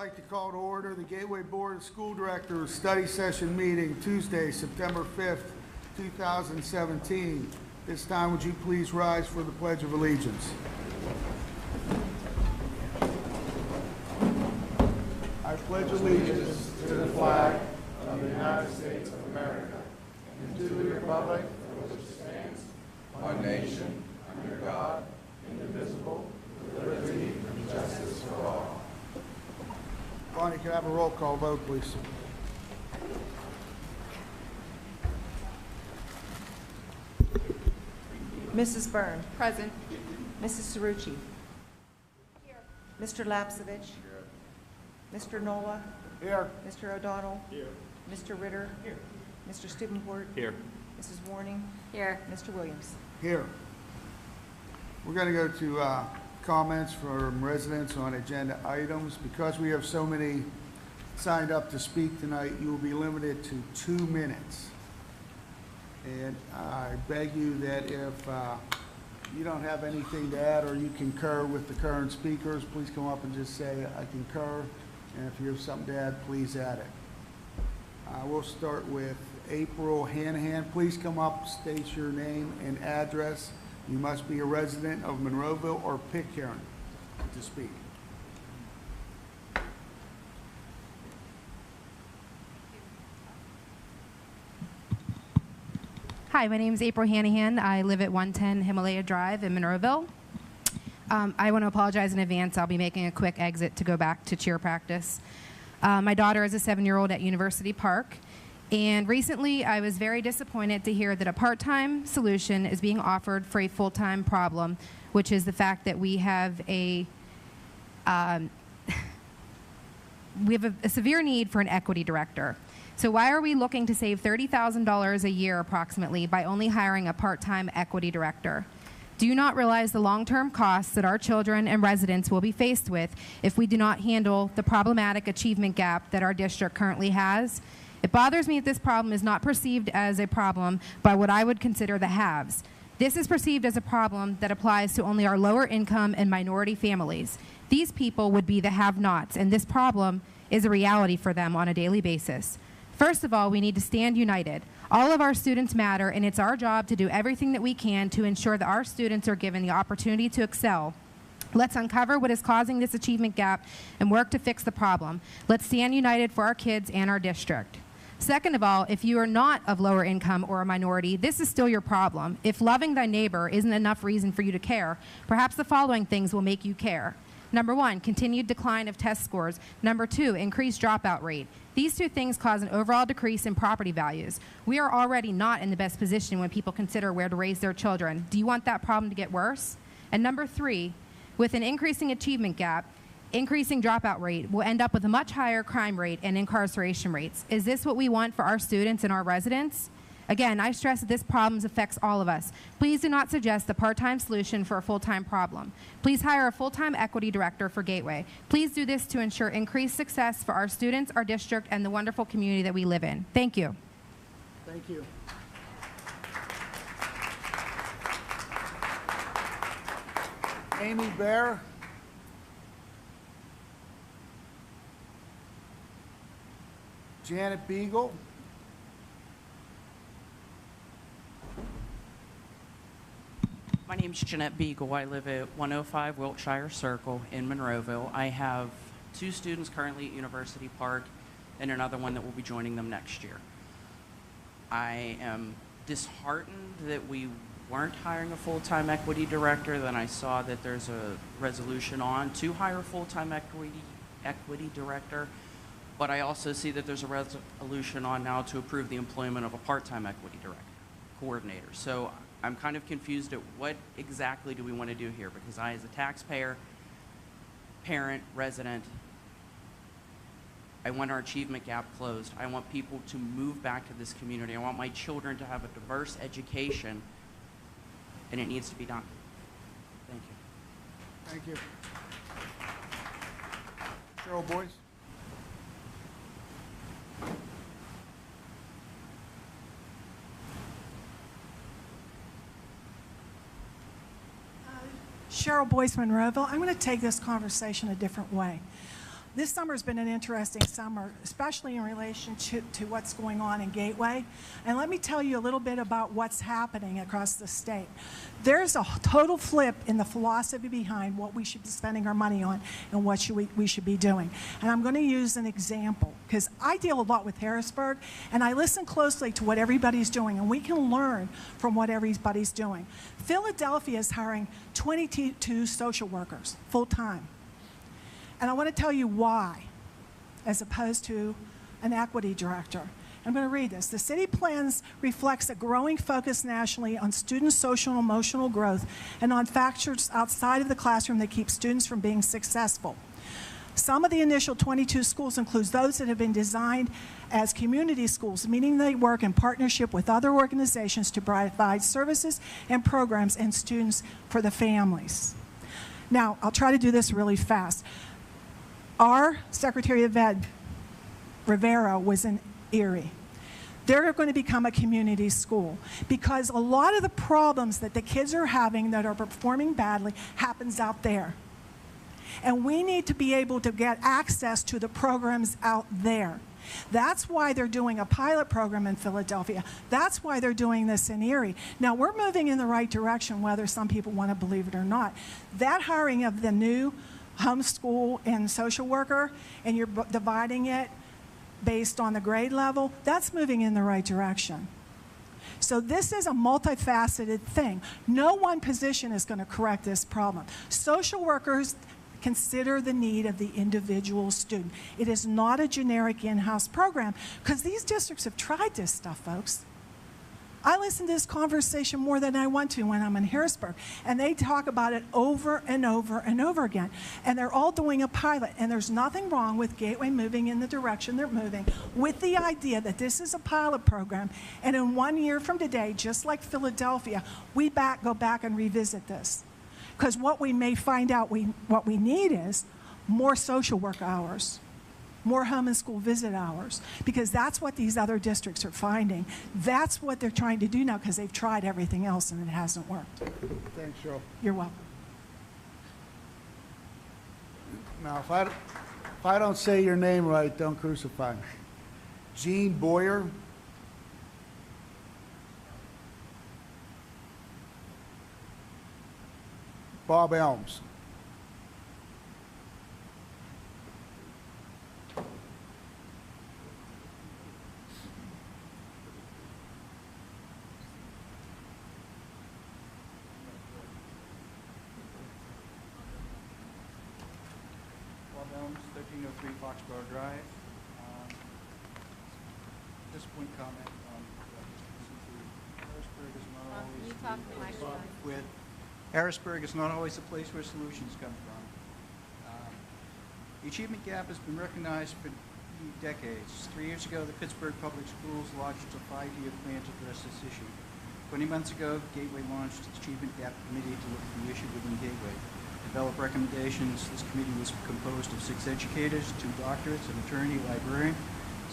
like to call to order the Gateway Board of School Directors Study Session Meeting, Tuesday, September 5th, 2017. This time, would you please rise for the Pledge of Allegiance? I pledge allegiance to the flag of the United States of America and to the republic for which it stands, one nation, under God, indivisible, with liberty and justice for all. Bonnie, can I have a roll call vote, please? Mrs. Byrne. Present. Mrs. Cerrucci. Here. Mr. Lapsevich. Here. Mr. Nola. Here. Mr. O'Donnell. Here. Mr. Ritter. Here. Mr. Stubenport. Here. Mrs. Warning. Here. Mr. Williams. Here. We're going to go to comments from residents on agenda items. Because we have so many signed up to speak tonight, you will be limited to 2 minutes. And I beg you that if you don't have anything to add or you concur with the current speakers, please come up and just say, I concur. And if you have something to add, please add it. We'll start with April Hanahan. Please come up, state your name and address. You must be a resident of Monroeville or Pitcairn to speak. Hi, my name is April Hanahan. I live at 110 Himalaya Drive in Monroeville. I want to apologize in advance. I'll be making a quick exit to go back to cheer practice. My daughter is a 7-year-old at University Park. And recently, I was very disappointed to hear that a part-time solution is being offered for a full-time problem, which is the fact that we have a severe need for an equity director. So why are we looking to save $30,000 a year approximately by only hiring a part-time equity director? Do you not realize the long-term costs that our children and residents will be faced with if we do not handle the problematic achievement gap that our district currently has? It bothers me that this problem is not perceived as a problem by what I would consider the haves. This is perceived as a problem that applies to only our lower income and minority families. These people would be the have-nots, and this problem is a reality for them on a daily basis. First of all, we need to stand united. All of our students matter, and it's our job to do everything that we can to ensure that our students are given the opportunity to excel. Let's uncover what is causing this achievement gap and work to fix the problem. Let's stand united for our kids and our district. Second of all, if you are not of lower income or a minority, this is still your problem. If loving thy neighbor isn't enough reason for you to care, perhaps the following things will make you care. Number 1, continued decline of test scores. Number 2, increased dropout rate. These 2 things cause an overall decrease in property values. We are already not in the best position when people consider where to raise their children. Do you want that problem to get worse? And number 3, with an increasing achievement gap, increasing dropout rate will end up with a much higher crime rate and incarceration rates. Is this what we want for our students and our residents? Again, I stress that this problem affects all of us. Please do not suggest the part-time solution for a full-time problem. Please hire a full-time equity director for Gateway. Please do this to ensure increased success for our students, our district, and the wonderful community that we live in. Thank you. Thank you. Amy Bear. Jeanette Beagle. My name is Jeanette Beagle. I live at 105 Wiltshire Circle in Monroeville. I have 2 students currently at University Park and another one that will be joining them next year. I am disheartened that we weren't hiring a full-time equity director. Then I saw that there's a resolution on to hire a full-time equity director. But I also see that there's a resolution on now to approve the employment of a part-time equity coordinator. So I'm kind of confused at what exactly do we want to do here, because I, as a taxpayer, parent, resident, I want our achievement gap closed. I want people to move back to this community. I want my children to have a diverse education, and it needs to be done. Thank you. Thank you. Cheryl Boyce. Cheryl Boyce, Monroeville. I'm going to take this conversation a different way. This summer's been an interesting summer, especially in relation to what's going on in Gateway. And let me tell you a little bit about what's happening across the state. There's a total flip in the philosophy behind what we should be spending our money on and what we should be doing. And I'm going to use an example, because I deal a lot with Harrisburg, and I listen closely to what everybody's doing, and we can learn from what everybody's doing. Philadelphia is hiring 22 social workers full-time. And I want to tell you why, as opposed to an equity director. I'm going to read this. The city plans reflects a growing focus nationally on student social and emotional growth and on factors outside of the classroom that keep students from being successful. Some of the initial 22 schools include those that have been designed as community schools, meaning they work in partnership with other organizations to provide services and programs and students for the families. Now, I'll try to do this really fast. Our Secretary of Ed, Rivera, was in Erie. They're going to become a community school because a lot of the problems that the kids are having that are performing badly happens out there. And we need to be able to get access to the programs out there. That's why they're doing a pilot program in Philadelphia. That's why they're doing this in Erie. Now, we're moving in the right direction, whether some people want to believe it or not. That hiring of the new homeschool and social worker, and you're dividing it based on the grade level, that's moving in the right direction. So this is a multifaceted thing. No one position is going to correct this problem. Social workers consider the need of the individual student. It is not a generic in-house program, because these districts have tried this stuff, folks. I listen to this conversation more than I want to when I'm in Harrisburg, and they talk about it over and over and over again. And they're all doing a pilot, and there's nothing wrong with Gateway moving in the direction they're moving with the idea that this is a pilot program, and in 1 year from today, just like Philadelphia, we go back and revisit this. Because what we may find out what we need is more social work hours, more home and school visit hours, because that's what these other districts are finding. That's what they're trying to do now, because they've tried everything else and it hasn't worked. Thanks, Cheryl. You're welcome. Now, if I don't say your name right, don't crucify me. Jean Boyer. Bob Elms. Bob Elms, 1303 Foxborough Drive. Just one comment on Harrisburg is not always you talk to the microphone. Harrisburg is not always the place where solutions come from. The achievement gap has been recognized for decades. 3 years ago, the Pittsburgh Public Schools launched a 5-year plan to address this issue. 20 months ago, Gateway launched its Achievement Gap Committee to look at the issue within Gateway. Develop recommendations. This committee was composed of 6 educators, 2 doctorates, an attorney, librarian,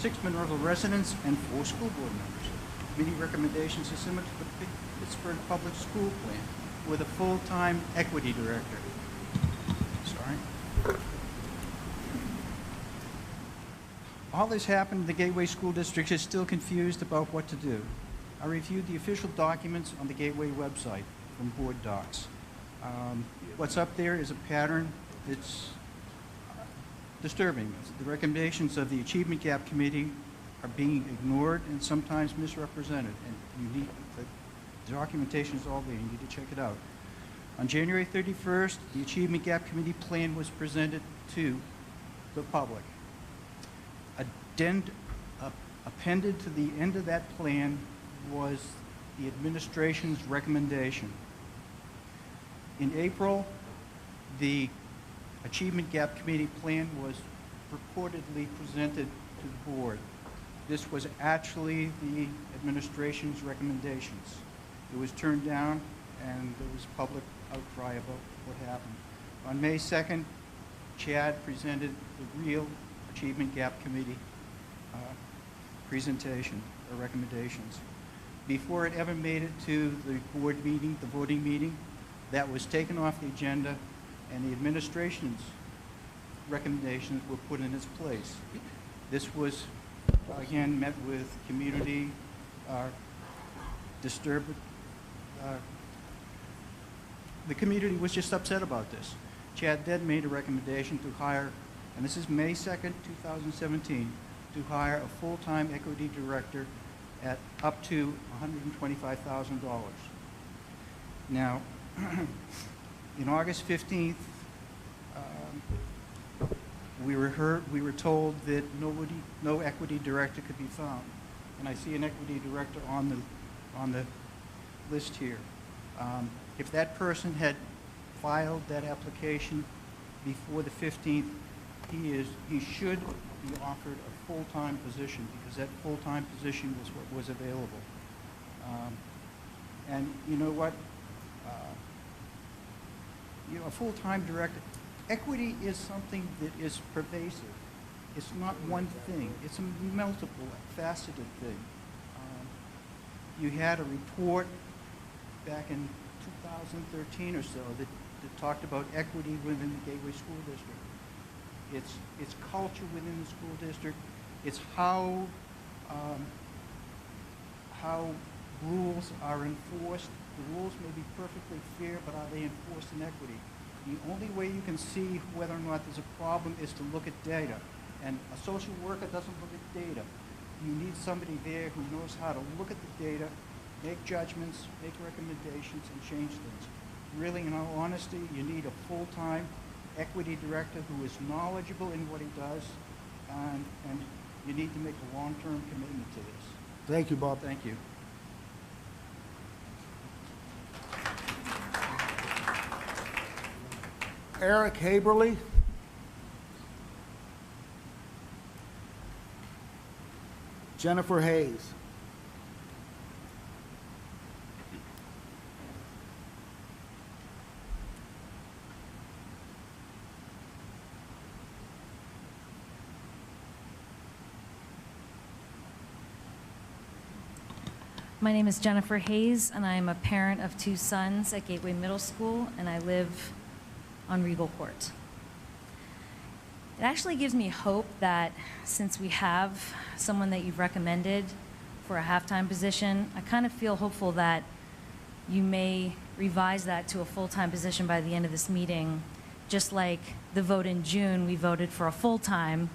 6 Monroeville residents, and 4 school board members. Committee recommendations are similar to the Pittsburgh Public School Plan, with a full-time equity director. Sorry. All this happened, the Gateway School District is still confused about what to do. I reviewed the official documents on the Gateway website from board docs. What's up there is a pattern that's disturbing. The recommendations of the Achievement Gap Committee are being ignored and sometimes misrepresented, and you need the documentation is all there. You need to check it out. On January 31st, the Achievement Gap Committee plan was presented to the public. Appended to the end of that plan was the administration's recommendation. In April, the Achievement Gap Committee plan was purportedly presented to the board. This was actually the administration's recommendations. It was turned down, and there was public outcry about what happened. On May 2nd, Chad presented the real Achievement Gap Committee presentation or recommendations. Before it ever made it to the board meeting, the voting meeting, that was taken off the agenda, and the administration's recommendations were put in its place. This was, again, met with community disturbed. The community was just upset about this. Chad then made a recommendation to hire, and this is May 2nd, 2017, to hire a full-time equity director at up to $125,000. Now, in August 15th, we were told that no equity director could be found, and I see an equity director on the list here. If that person had filed that application before the 15th, he should be offered a full-time position, because that full-time position was what was available. And you know what? A full-time director, equity is something that is pervasive. It's not one thing. It's a multiple, faceted thing. You had a report back in 2013 or so that talked about equity within the Gateway School District. It's culture within the school district. It's how rules are enforced. The rules may be perfectly fair, but are they enforced in equity? The only way you can see whether or not there's a problem is to look at data. And a social worker doesn't look at data. You need somebody there who knows how to look at the data, make judgments, make recommendations, and change things. Really, in all honesty, you need a full-time equity director who is knowledgeable in what he does, and you need to make a long-term commitment to this. Thank you, Bob. Thank you. Eric Haberly. Jennifer Hayes. My name is Jennifer Hayes, and I'm a parent of 2 sons at Gateway Middle School, and I live on Regal Court. It actually gives me hope that since we have someone that you've recommended for a half-time position, I kind of feel hopeful that you may revise that to a full-time position by the end of this meeting, just like the vote in June, we voted for a full-time,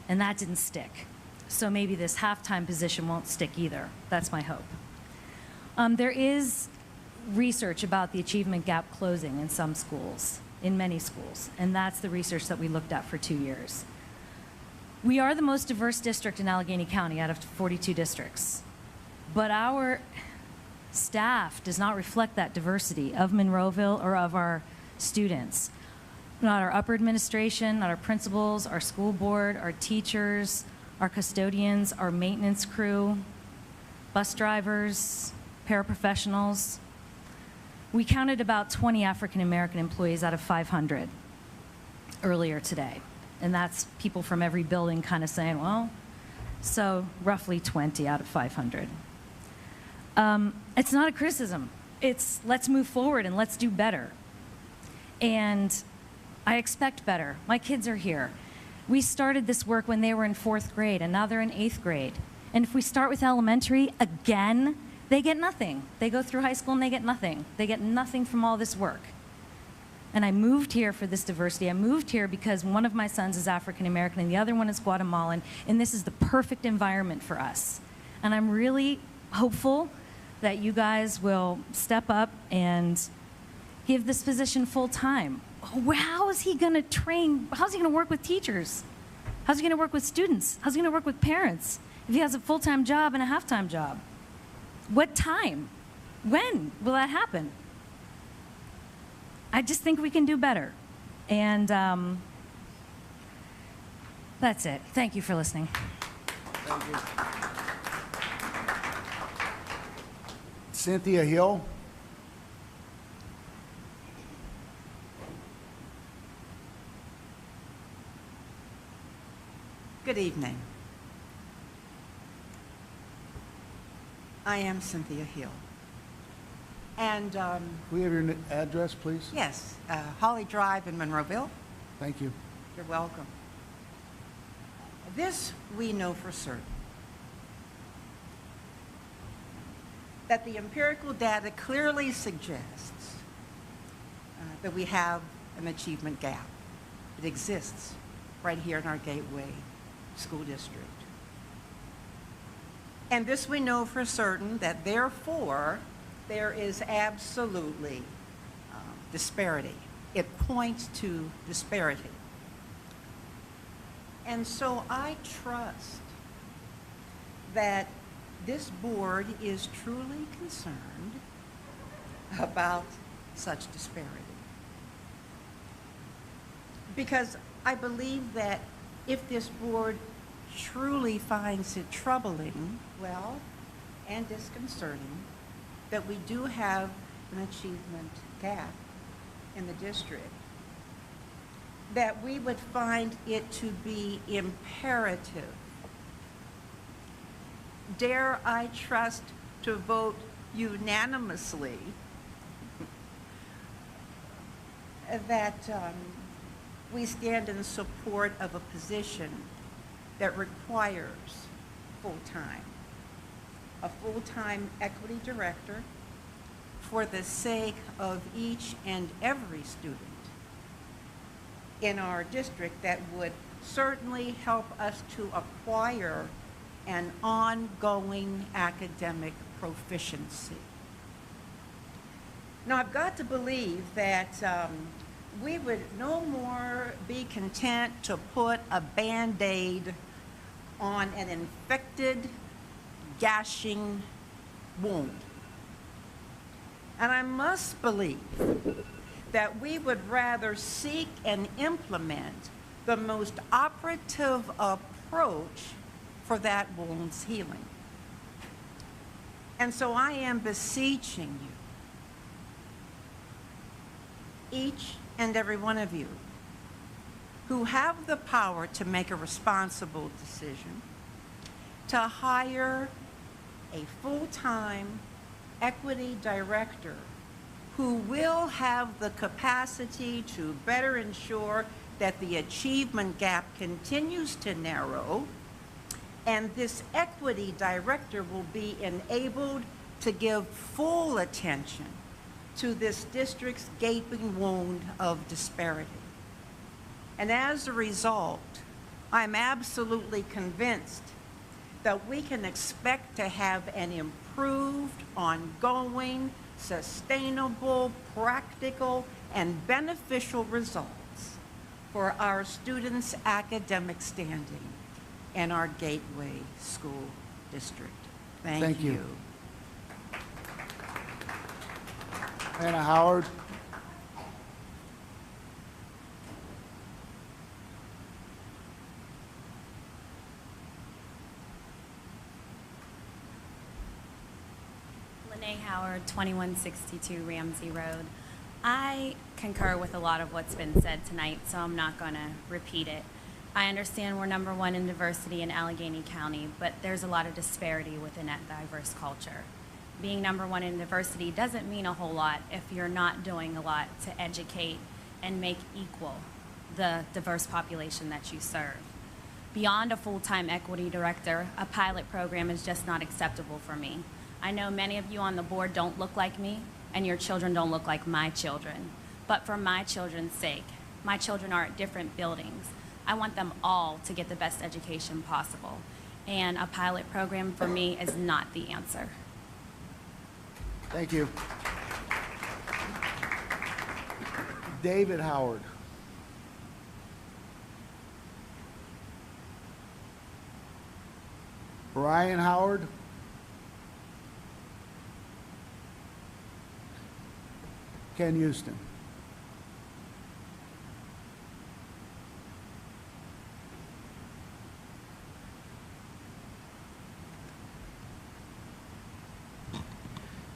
and that didn't stick. So maybe this half-time position won't stick either. That's my hope. There is research about the achievement gap closing in some schools, in many schools, and that's the research that we looked at for 2 years. We are the most diverse district in Allegheny County out of 42 districts, but our staff does not reflect that diversity of Monroeville or of our students. Not our upper administration, not our principals, our school board, our teachers, our custodians, our maintenance crew, bus drivers, paraprofessionals. We counted about 20 African American employees out of 500 earlier today. And that's people from every building kind of saying, well, so roughly 20 out of 500. It's not a criticism. It's let's move forward and let's do better. And I expect better. My kids are here. We started this work when they were in 4th grade, and now they're in 8th grade. And if we start with elementary, again, they get nothing. They go through high school and they get nothing. They get nothing from all this work. And I moved here for this diversity. I moved here because one of my sons is African American and the other one is Guatemalan, and this is the perfect environment for us. And I'm really hopeful that you guys will step up and give this position full time. How is he going to train? How's he going to work with teachers? How's he going to work with students? How's he going to work with parents if he has a full-time job and a half-time job? What time? When will that happen? I just think we can do better. And that's it. Thank you for listening. Thank you. Cynthia Hill. Good evening. I am Cynthia Hill. And Can we have your address, please? yes, Holly Drive in Monroeville. Thank you. You're welcome. This we know for certain, that the empirical data clearly suggests that we have an achievement gap. It exists right here in our Gateway School District. And this we know for certain, that therefore there is absolutely disparity. It points to disparity. And so I trust that this board is truly concerned about such disparity. Because I believe that if this board truly finds it troubling, well, and disconcerting, that we do have an achievement gap in the district, that we would find it to be imperative, dare I trust, to vote unanimously that we stand in support of a position that requires a full-time equity director for the sake of each and every student in our district, that would certainly help us to acquire an ongoing academic proficiency. Now, I've got to believe that we would no more be content to put a Band-Aid on an infected, gashing wound. And I must believe that we would rather seek and implement the most operative approach for that wound's healing. And so I am beseeching you, each and every one of you, who have the power to make a responsible decision, to hire a full-time equity director who will have the capacity to better ensure that the achievement gap continues to narrow, and this equity director will be enabled to give full attention to this district's gaping wound of disparity. And as a result, I'm absolutely convinced that we can expect to have an improved, ongoing, sustainable, practical, and beneficial results for our students' academic standing in our Gateway School District. Thank you. Anna Howard. Lene Howard, 2162 Ramsey Road. I concur with a lot of what's been said tonight, so I'm not going to repeat it. I understand we're #1 in diversity in Allegheny County, but there's a lot of disparity within that diverse culture. Being #1 in diversity doesn't mean a whole lot if you're not doing a lot to educate and make equal the diverse population that you serve. Beyond a full-time equity director, a pilot program is just not acceptable for me. I know many of you on the board don't look like me, and your children don't look like my children. But for my children's sake, my children are at different buildings. I want them all to get the best education possible. And a pilot program for me is not the answer. Thank you. David Howard. Brian Howard. Ken Houston.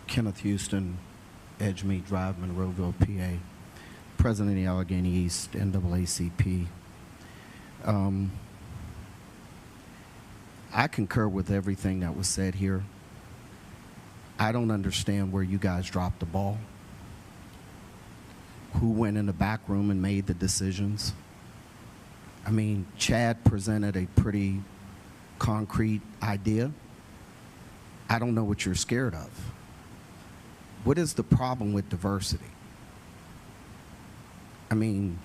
Kenneth Houston, Edgemead Drive, Monroeville, PA, President of the Allegheny East NAACP. I concur with everything that was said here. I don't understand where you guys dropped the ball. Who went in the back room and made the decisions? I mean, Chad presented a pretty concrete idea. I don't know what you're scared of. What is the problem with diversity? I mean,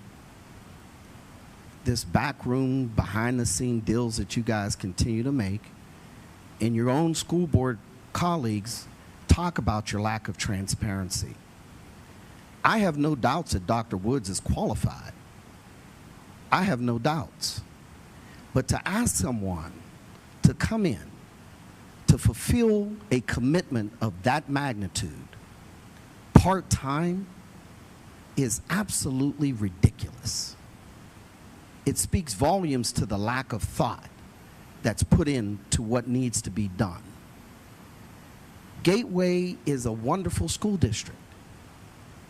this backroom, behind-the-scene deals that you guys continue to make, and your own school board colleagues talk about your lack of transparency. I have no doubts that Dr. Woods is qualified. I have no doubts. But to ask someone to come in to fulfill a commitment of that magnitude part-time is absolutely ridiculous. It speaks volumes to the lack of thought that's put into what needs to be done. Gateway is a wonderful school district.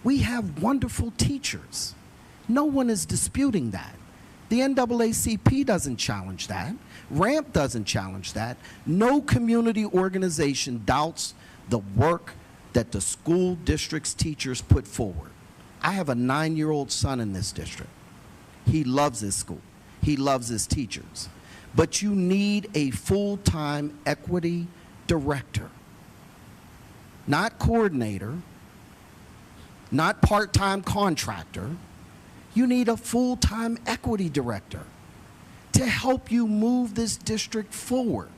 We have wonderful teachers. No one is disputing that. The NAACP doesn't challenge that. RAMP doesn't challenge that. No community organization doubts the work that the school district's teachers put forward. I have a 9-year-old son in this district. He loves his school. He loves his teachers. But you need a full-time equity director, not coordinator, not part-time contractor. You need a full-time equity director to help you move this district forward.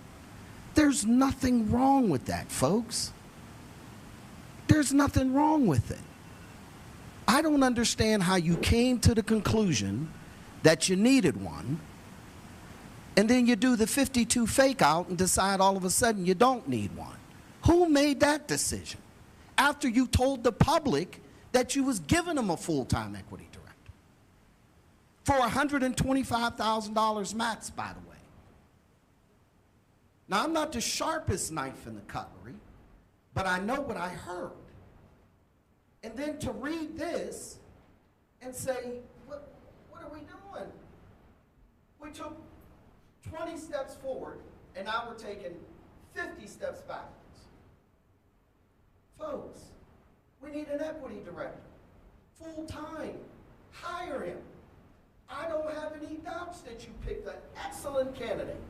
There's nothing wrong with that, folks. There's nothing wrong with it. I don't understand how you came to the conclusion that you needed one, and then you do the 52 fake out and decide all of a sudden you don't need one. Who made that decision after you told the public that you was giving them a full-time equity director for $125,000 max, by the way? Now, I'm not the sharpest knife in the cutlery, but I know what I heard. And then to read this and say, what are we doing? We took 20 steps forward, and now we're taking 50 steps backwards. Folks, we need an equity director, full-time. Hire him. I don't have any doubts that you picked an excellent candidate.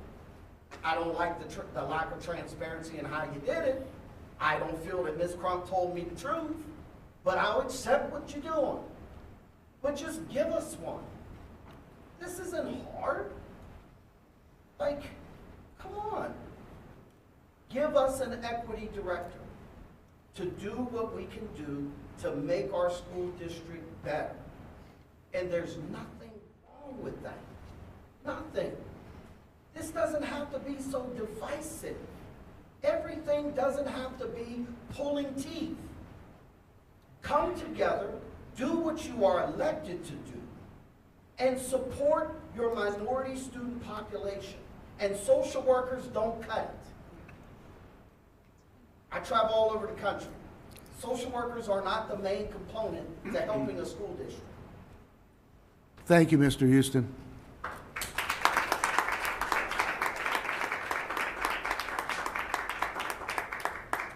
I don't like the lack of transparency in how you did it. I don't feel that Ms. Crump told me the truth, but I'll accept what you're doing. But just give us one. This isn't hard. Like, come on. Give us an equity director to do what we can do to make our school district better. And there's nothing wrong with that. Nothing. This doesn't have to be so divisive. Everything doesn't have to be pulling teeth. Come together, do what you are elected to do, and support your minority student population. And social workers don't cut it. I travel all over the country. Social workers are not the main component to helping a school district. Thank you, Mr. Houston.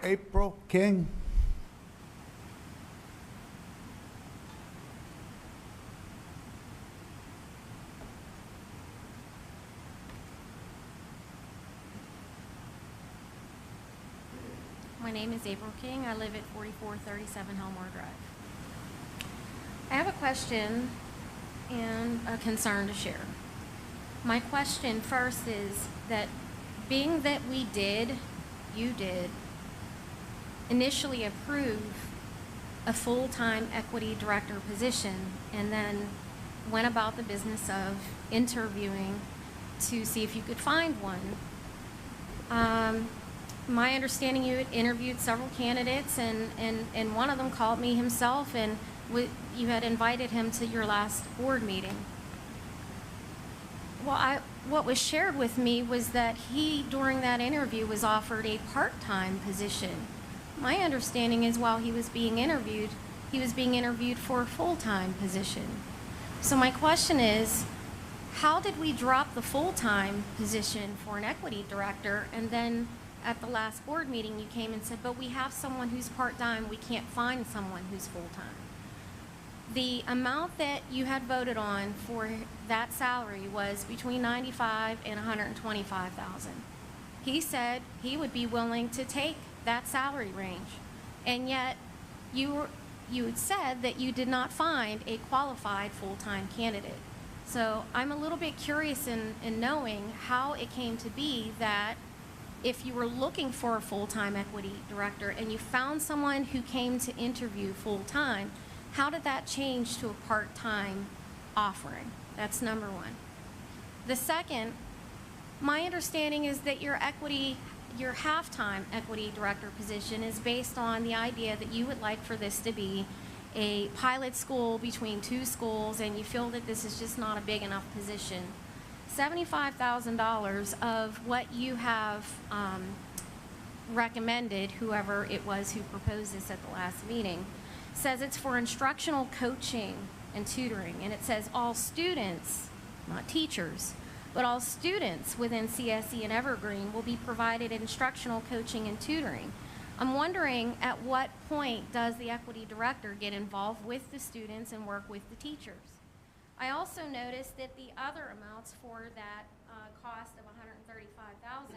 April King. My name is April King. I live at 4437 Elmar Drive. I have a question and a concern to share. My question first is that being that you did, initially approve a full-time equity director position and then went about the business of interviewing to see if you could find one. My understanding, you had interviewed several candidates, and one of them called me himself, and you had invited him to your last board meeting. Well, what was shared with me was that he, during that interview, was offered a part-time position. My understanding is while he was being interviewed for a full-time position. So my question is, how did we drop the full-time position for an equity director, and then at the last board meeting, you came and said, but we have someone who's part-time, we can't find someone who's full-time. The amount that you had voted on for that salary was between $95,000 and $125,000. He said he would be willing to take that salary range, and yet you had said that you did not find a qualified full-time candidate. So I'm a little bit curious in knowing how it came to be that if you were looking for a full-time equity director and you found someone who came to interview full-time, how did that change to a part-time offering? That's number one. The second, my understanding is that your half-time equity director position is based on the idea that you would like for this to be a pilot school between two schools, and you feel that this is just not a big enough position. $75,000 of what you have recommended, whoever it was who proposed this at the last meeting, says it's for instructional coaching and tutoring, and it says all students, not teachers, but all students within CSE and Evergreen will be provided instructional coaching and tutoring. I'm wondering at what point does the equity director get involved with the students and work with the teachers? I also noticed that the other amounts for that cost of $135,000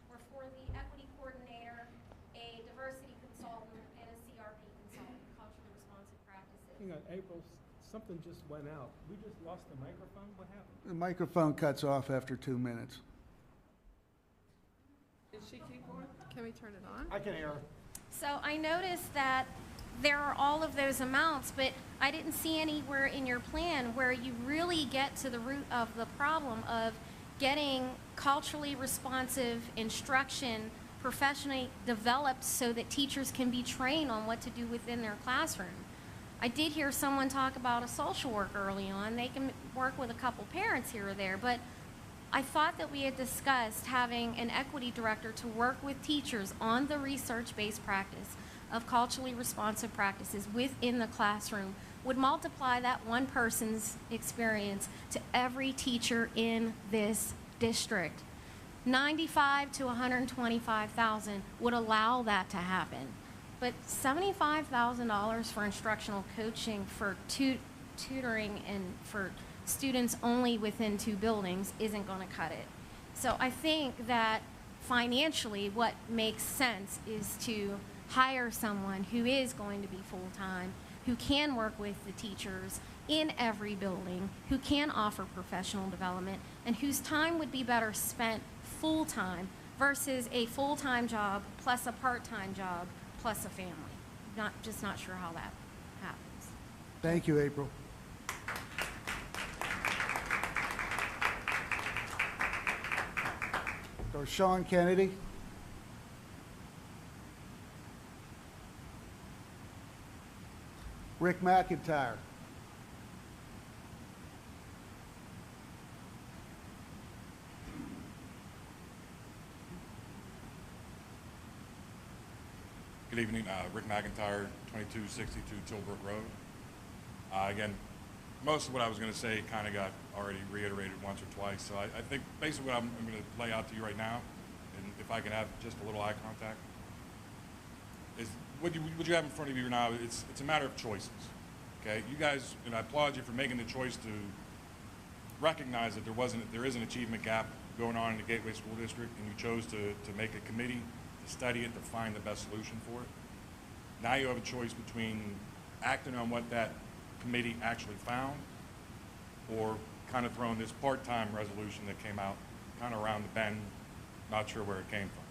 were for the equity coordinator, a diversity consultant, and a CRP consultant, culturally responsive practices. Hang on, April, something just went out. We just lost the microphone? What happened? The microphone cuts off after 2 minutes. Did she keep going? Can we turn it on? I can hear her. So I noticed that there are all of those amounts, but I didn't see anywhere in your plan where you really get to the root of the problem of getting culturally responsive instruction professionally developed so that teachers can be trained on what to do within their classroom. I did hear someone talk about a social worker early on. They can work with a couple parents here or there, but I thought that we had discussed having an equity director to work with teachers on the research-based practice of culturally responsive practices within the classroom would multiply that one person's experience to every teacher in this district. $95,000 to $125,000 would allow that to happen. But $75,000 for instructional coaching, for tutoring, and for students only within two buildings isn't going to cut it. So I think that financially what makes sense is to hire someone who is going to be full-time, who can work with the teachers in every building, who can offer professional development, and whose time would be better spent full-time versus a full-time job plus a part-time job plus a family. Just not sure how that happens. Thank you, April. So Sean Kennedy. Rick McIntyre. Good evening, Rick McIntyre, 2262 Tilbrook Road. Again, most of what I was going to say kind of got already reiterated once or twice, so I think basically what I'm going to lay out to you right now, and if I can have just a little eye contact, is what you have in front of you now, it's a matter of choices, okay? You guys, and I applaud you for making the choice to recognize that there is an achievement gap going on in the Gateway School District, and you chose to make a committee to study it, to find the best solution for it. Now you have a choice between acting on what that committee actually found, or kind of throwing this part-time resolution that came out kind of around the bend, not sure where it came from.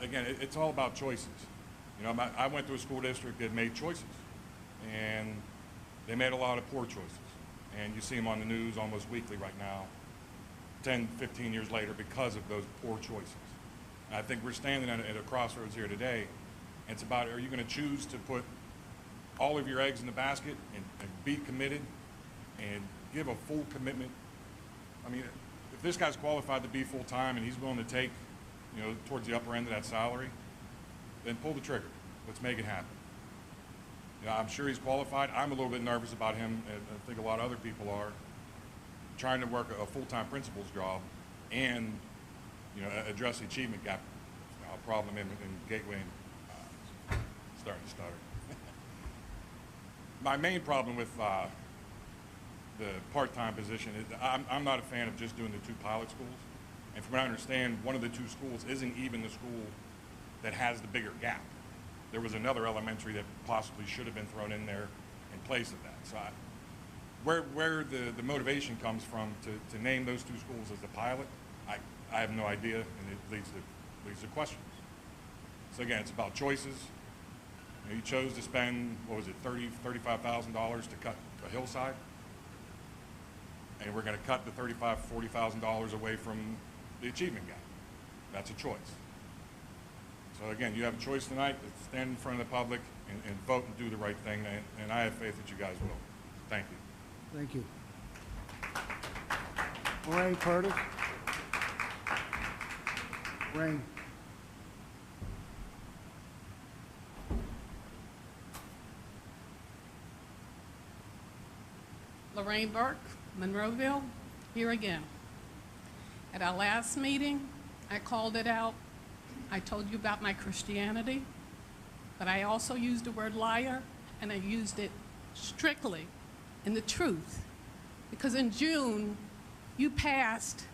Again, it's all about choices. You know, I went to a school district that made choices, and they made a lot of poor choices. And you see them on the news almost weekly right now, 10, 15 years later, because of those poor choices. And I think we're standing at a crossroads here today, and it's about, are you going to choose to put all of your eggs in the basket and be committed and give a full commitment? I mean, if this guy's qualified to be full-time and he's willing to take, you know, towards the upper end of that salary, then pull the trigger. Let's make it happen. You know, I'm sure he's qualified. I'm a little bit nervous about him, and I think a lot of other people are, trying to work a full-time principal's job and, you know, address the achievement gap problem in Gateway. Starting to stutter. My main problem with the part-time position is I'm not a fan of just doing the 2 pilot schools. And from what I understand, one of the 2 schools isn't even the school that has the bigger gap. There was another elementary that possibly should have been thrown in there in place of that. So where the motivation comes from to name those 2 schools as the pilot, I have no idea, and it leads to questions. So again, it's about choices. You chose to spend, what was it, $35,000 to cut a hillside, and we're going to cut the $35,000, $40,000 away from the achievement gap. That's a choice. So again, you have a choice tonight to stand in front of the public and vote and do the right thing, and I have faith that you guys will. Thank you. Thank you. Lorraine Curtis. Lorraine. Lorraine Burk, Monroeville, here again. At our last meeting, I called it out. I told you about my Christianity, but I also used the word liar, and I used it strictly in the truth. Because in June, you passed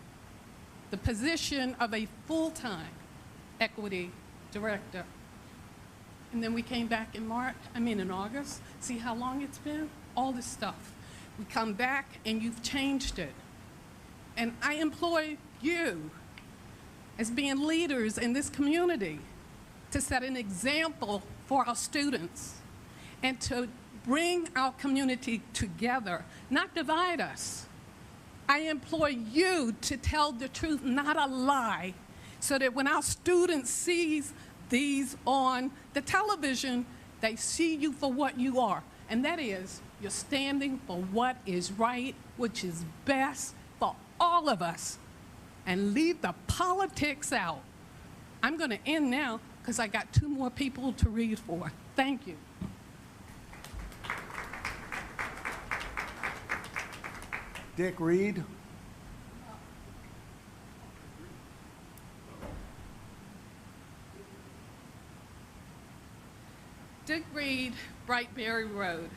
the position of a full-time equity director. And then we came back in August. See how long it's been? All this stuff. We come back and you've changed it. And I employ you as being leaders in this community to set an example for our students and to bring our community together, not divide us. I employ you to tell the truth, not a lie, so that when our students sees these on the television, they see you for what you are. And that is, you're standing for what is right, which is best for all of us. And leave the politics out. I'm going to end now because I got 2 more people to read for. Thank you. Dick Reed. Dick Reed, Brightberry Road.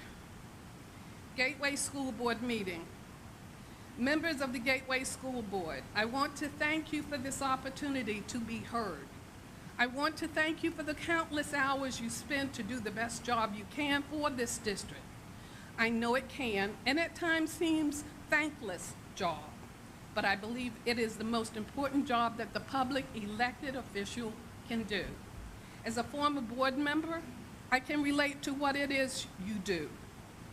Gateway School Board meeting. Members of the Gateway School Board, I want to thank you for this opportunity to be heard. I want to thank you for the countless hours you spend to do the best job you can for this district. I know it can, and at times seems thankless job, but I believe it is the most important job that the public elected official can do. As a former board member, I can relate to what it is you do.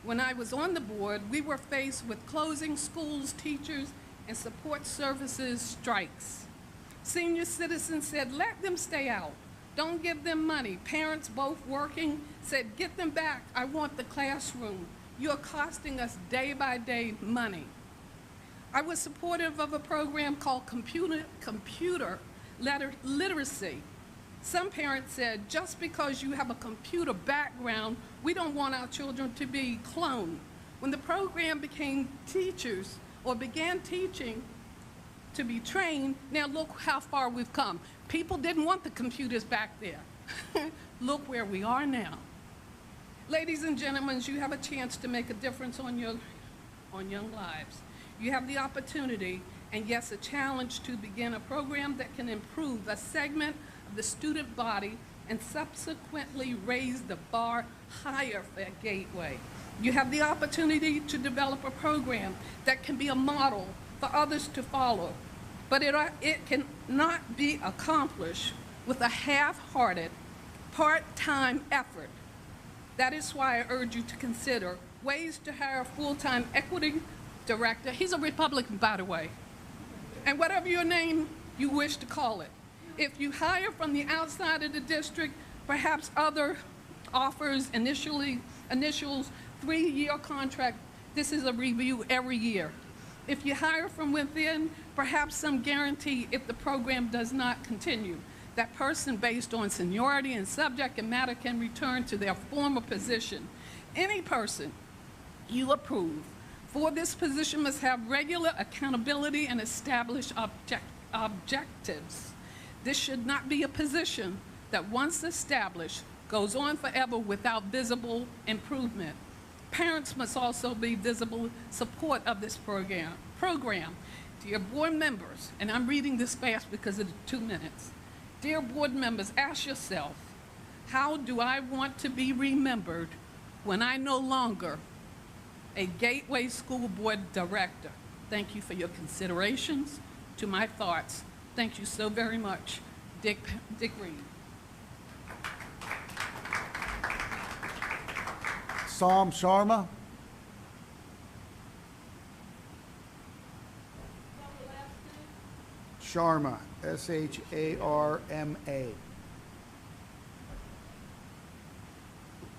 When I was on the board, we were faced with closing schools, teachers, and support services strikes. Senior citizens said, let them stay out. Don't give them money. Parents, both working, said, get them back. I want the classroom. You're costing us day by day money. I was supportive of a program called computer literacy. Some parents said, just because you have a computer background, we don't want our children to be cloned. When the program became teachers or began teaching to be trained, now look how far we've come. People didn't want the computers back there. Look where we are now. Ladies and gentlemen, you have a chance to make a difference on young lives. You have the opportunity, and yes, a challenge to begin a program that can improve a segment of the student body and subsequently raise the bar higher for a Gateway. You have the opportunity to develop a program that can be a model for others to follow, but it cannot be accomplished with a half-hearted, part-time effort. That is why I urge you to consider ways to hire a full-time equity director. He's a Republican, by the way, and whatever your name you wish to call it. If you hire from the outside of the district, perhaps other offers, initials, 3-year contract. This is a review every year. If you hire from within, perhaps some guarantee if the program does not continue. That person, based on seniority and subject matter, can return to their former position. Any person you approve for this position must have regular accountability and establish objectives. This should not be a position that once established goes on forever without visible improvement. Parents must also be visible support of this program. Dear board members, and I'm reading this fast because of the 2 minutes. Dear board members, ask yourself, how do I want to be remembered when I no longer a Gateway School Board Director? Thank you for your considerations to my thoughts. Thank you so very much, Dick Reed. Sam Sharma. Sharma, S-H-A-R-M-A.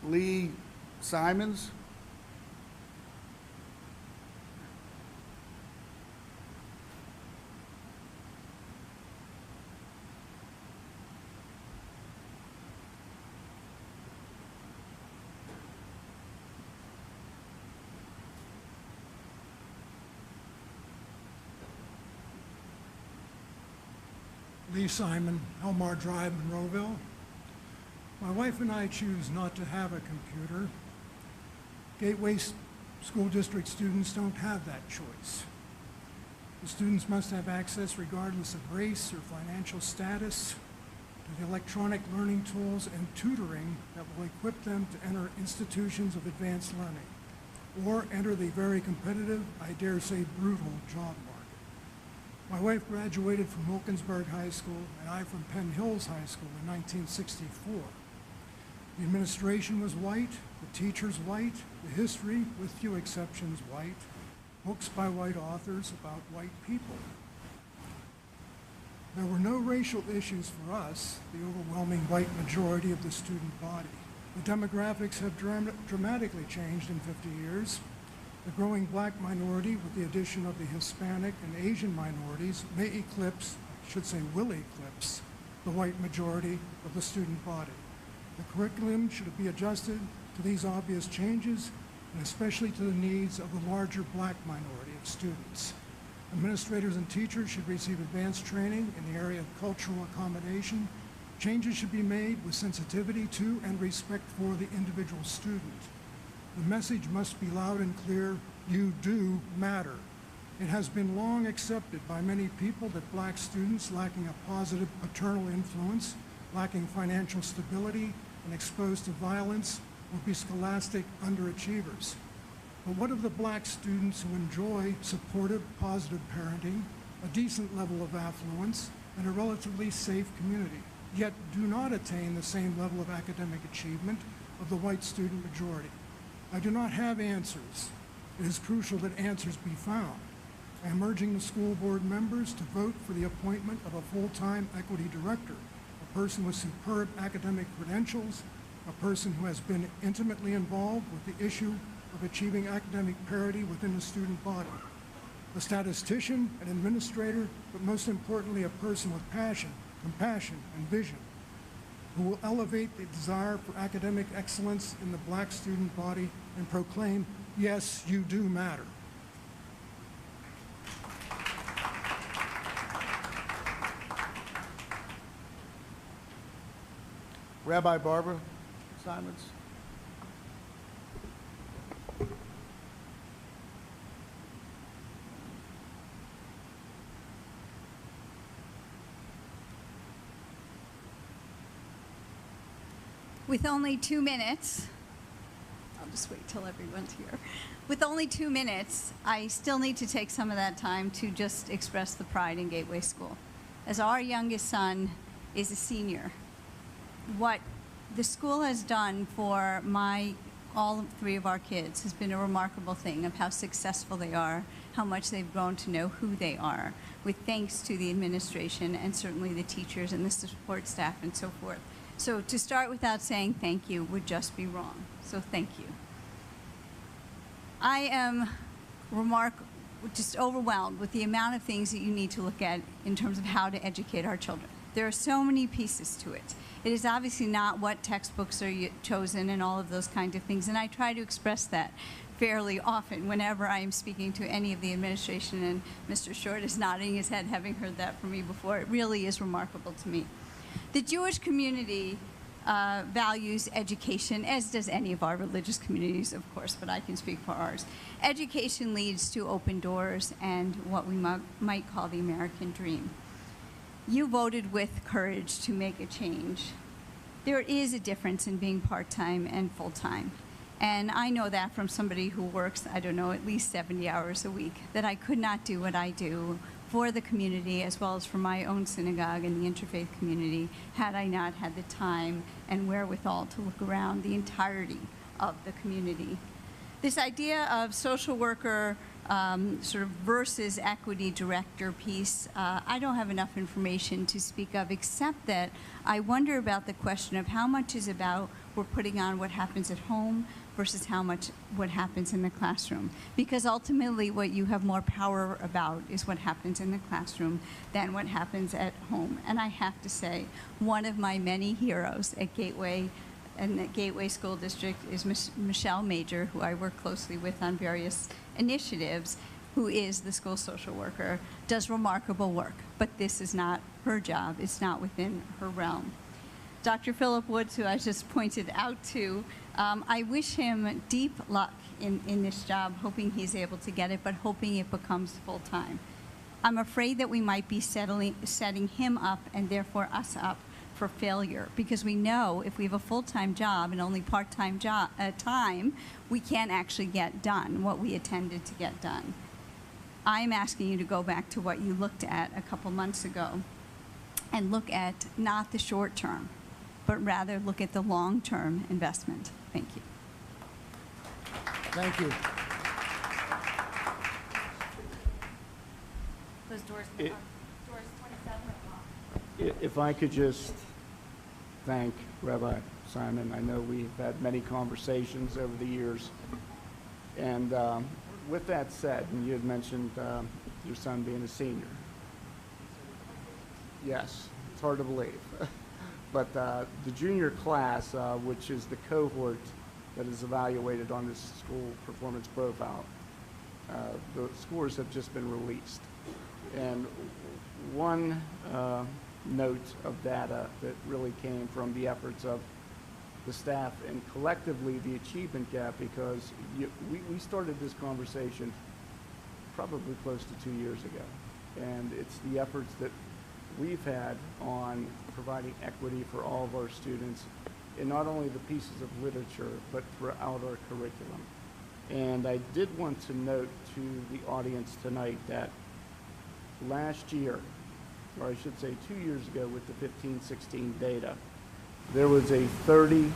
Lee Simons. Lee Simon, Elmar Drive, Monroeville. My wife and I choose not to have a computer. Gateway School District students don't have that choice. The students must have access regardless of race or financial status to the electronic learning tools and tutoring that will equip them to enter institutions of advanced learning or enter the very competitive, I dare say brutal, job market. My wife graduated from Wilkinsburg High School and I from Penn Hills High School in 1964. The administration was white, the teachers white, the history, with few exceptions, white, books by white authors about white people. There were no racial issues for us, the overwhelming white majority of the student body. The demographics have dramatically changed in 50 years. The growing black minority, with the addition of the Hispanic and Asian minorities, may eclipse, I should say will eclipse, the white majority of the student body. The curriculum should be adjusted to these obvious changes, and especially to the needs of the larger black minority of students. Administrators and teachers should receive advanced training in the area of cultural accommodation. Changes should be made with sensitivity to and respect for the individual student. The message must be loud and clear: you do matter. It has been long accepted by many people that black students lacking a positive paternal influence, lacking financial stability, and exposed to violence will be scholastic underachievers. But what of the black students who enjoy supportive, positive parenting, a decent level of affluence, and a relatively safe community, yet do not attain the same level of academic achievement of the white student majority? I do not have answers. It is crucial that answers be found. I am urging the school board members to vote for the appointment of a full-time equity director, a person with superb academic credentials, a person who has been intimately involved with the issue of achieving academic parity within the student body, a statistician, an administrator, but most importantly, a person with passion, compassion, and vision, who will elevate the desire for academic excellence in the black student body and proclaim, yes, you do matter. Rabbi Barbra Simons. With only 2 minutes, I'll just wait till everyone's here. With only 2 minutes, I still need to take some of that time to just express the pride in Gateway School. As our youngest son is a senior, what the school has done for all 3 of our kids has been a remarkable thing of how successful they are, how much they've grown to know who they are, with thanks to the administration and certainly the teachers and the support staff and so forth. So to start without saying thank you would just be wrong. So thank you. I am just overwhelmed with the amount of things that you need to look at in terms of how to educate our children. There are so many pieces to it. It is obviously not what textbooks are chosen and all of those kinds of things, and I try to express that fairly often whenever I am speaking to any of the administration, and Mr. Short is nodding his head, having heard that from me before. It really is remarkable to me. The Jewish community values education, as does any of our religious communities, of course, but I can speak for ours. Education leads to open doors and what we might call the American dream. You voted with courage to make a change. There is a difference in being part-time and full-time. And I know that from somebody who works, I don't know, at least 70 hours a week, that I could not do what I do for the community as well as for my own synagogue and the interfaith community had I not had the time and wherewithal to look around the entirety of the community. This idea of social worker sort of versus equity director piece, I don't have enough information to speak of, except that I wonder about the question of how much is about we're putting on what happens at home versus how much what happens in the classroom. Because ultimately what you have more power about is what happens in the classroom than what happens at home. And I have to say, one of my many heroes at Gateway and the Gateway School District is Michelle Major, who I work closely with on various initiatives, who is the school social worker, does remarkable work. But this is not her job. It's not within her realm. Dr. Philip Woods, who I just pointed out to, I wish him deep luck in this job, hoping he's able to get it, but hoping it becomes full-time. I'm afraid that we might be setting him up and therefore us up for failure, because we know if we have a full-time job and only part-time time, we can't actually get done what we intended to get done. I'm asking you to go back to what you looked at a couple months ago and look at not the short term, but rather look at the long-term investment. Thank you. Thank you. Those doors, doors 27 are locked. If I could just thank Rabbi Simon. I know we've had many conversations over the years. And with that said, and you had mentioned your son being a senior. Yes, it's hard to believe. But the junior class, which is the cohort that is evaluated on this school performance profile, the scores have just been released. And one note of data that really came from the efforts of the staff and collectively the achievement gap, because we started this conversation probably close to 2 years ago. And it's the efforts that we've had on providing equity for all of our students in not only the pieces of literature, but throughout our curriculum. And I did want to note to the audience tonight that last year, or I should say 2 years ago with the 15-16 data, there was a 30%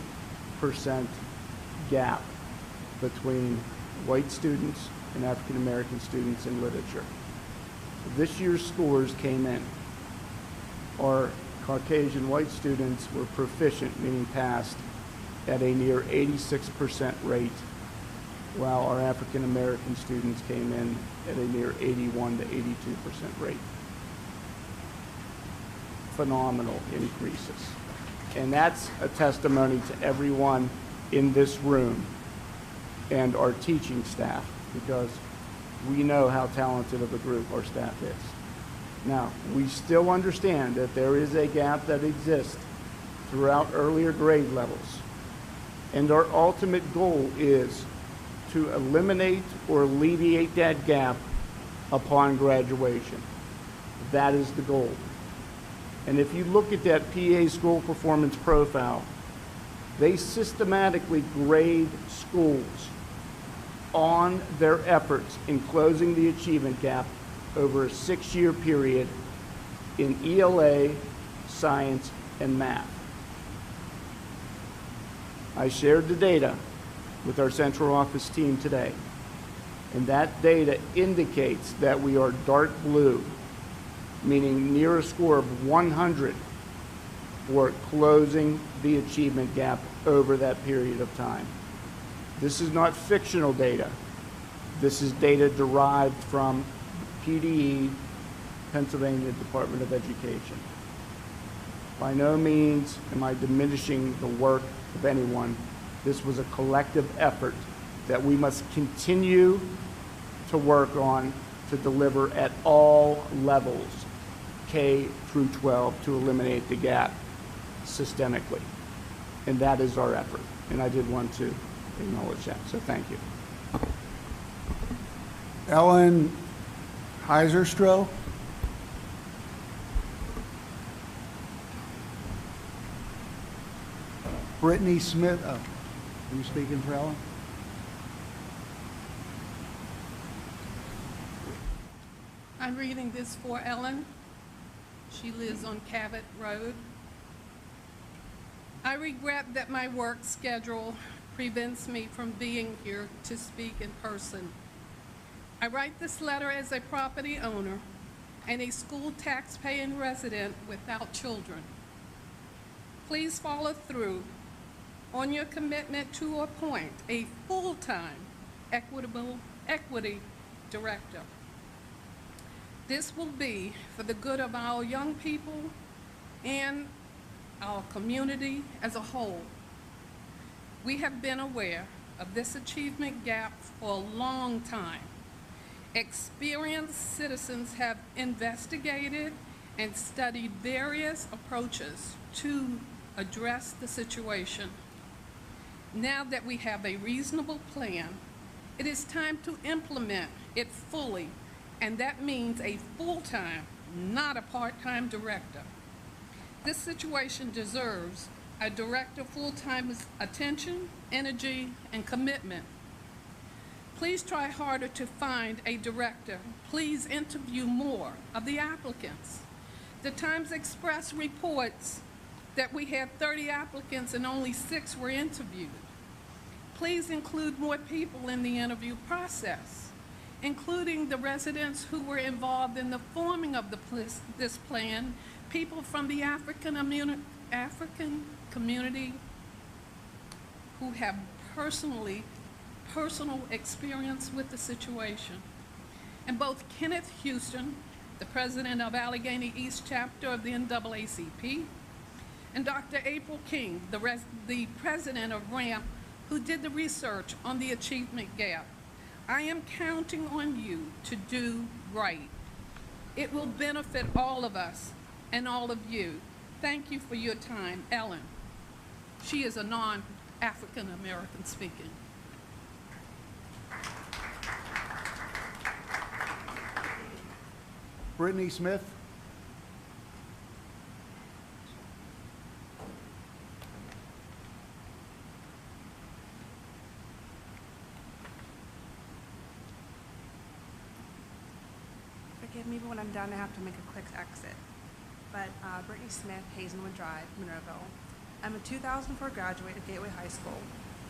gap between white students and African American students in literature. This year's scores came in. Our Caucasian white students were proficient, meaning passed, at a near 86% rate, while our African American students came in at a near 81 to 82% rate. Phenomenal increases. And that's a testimony to everyone in this room and our teaching staff, because we know how talented of a group our staff is. Now, we still understand that there is a gap that exists throughout earlier grade levels. And our ultimate goal is to eliminate or alleviate that gap upon graduation. That is the goal. And if you look at that PA school performance profile, they systematically grade schools on their efforts in closing the achievement gap over a 6-year period in ELA, science, and math. I shared the data with our central office team today, and that data indicates that we are dark blue, meaning near a score of 100 for closing the achievement gap over that period of time. This is not fictional data. This is data derived from PDE, Pennsylvania Department of Education. By no means am I diminishing the work of anyone. This was a collective effort that we must continue to work on to deliver at all levels, K through 12, to eliminate the gap systemically. And that is our effort. And I did want to acknowledge that, so thank you. Ellen Heiserstro. Brittany Smith. Oh, are you speaking for Ellen? I'm reading this for Ellen. She lives on Cabot Road. I regret that my work schedule prevents me from being here to speak in person. I write this letter as a property owner and a school tax-paying resident without children. Please follow through on your commitment to appoint a full-time equity director. This will be for the good of our young people and our community as a whole. We have been aware of this achievement gap for a long time. Experienced citizens have investigated and studied various approaches to address the situation. Now that we have a reasonable plan, it is time to implement it fully, and that means a full-time, not a part-time director. This situation deserves a director full-time's attention, energy, and commitment. Please try harder to find a director. Please interview more of the applicants. The Times Express reports that we had 30 applicants and only 6 were interviewed. Please include more people in the interview process, including the residents who were involved in the forming of this plan, people from the African community who have personal experience with the situation. And both Kenneth Houston, the president of Allegheny East chapter of the NAACP, and Dr. April King, the president of RAMP, who did the research on the achievement gap. I am counting on you to do right. It will benefit all of us and all of you. Thank you for your time, Ellen. She is a non-African American speaking. Brittany Smith. Forgive me, but when I'm done, I have to make a quick exit. But Brittany Smith, Hazelwood Drive, Monroeville. I'm a 2004 graduate of Gateway High School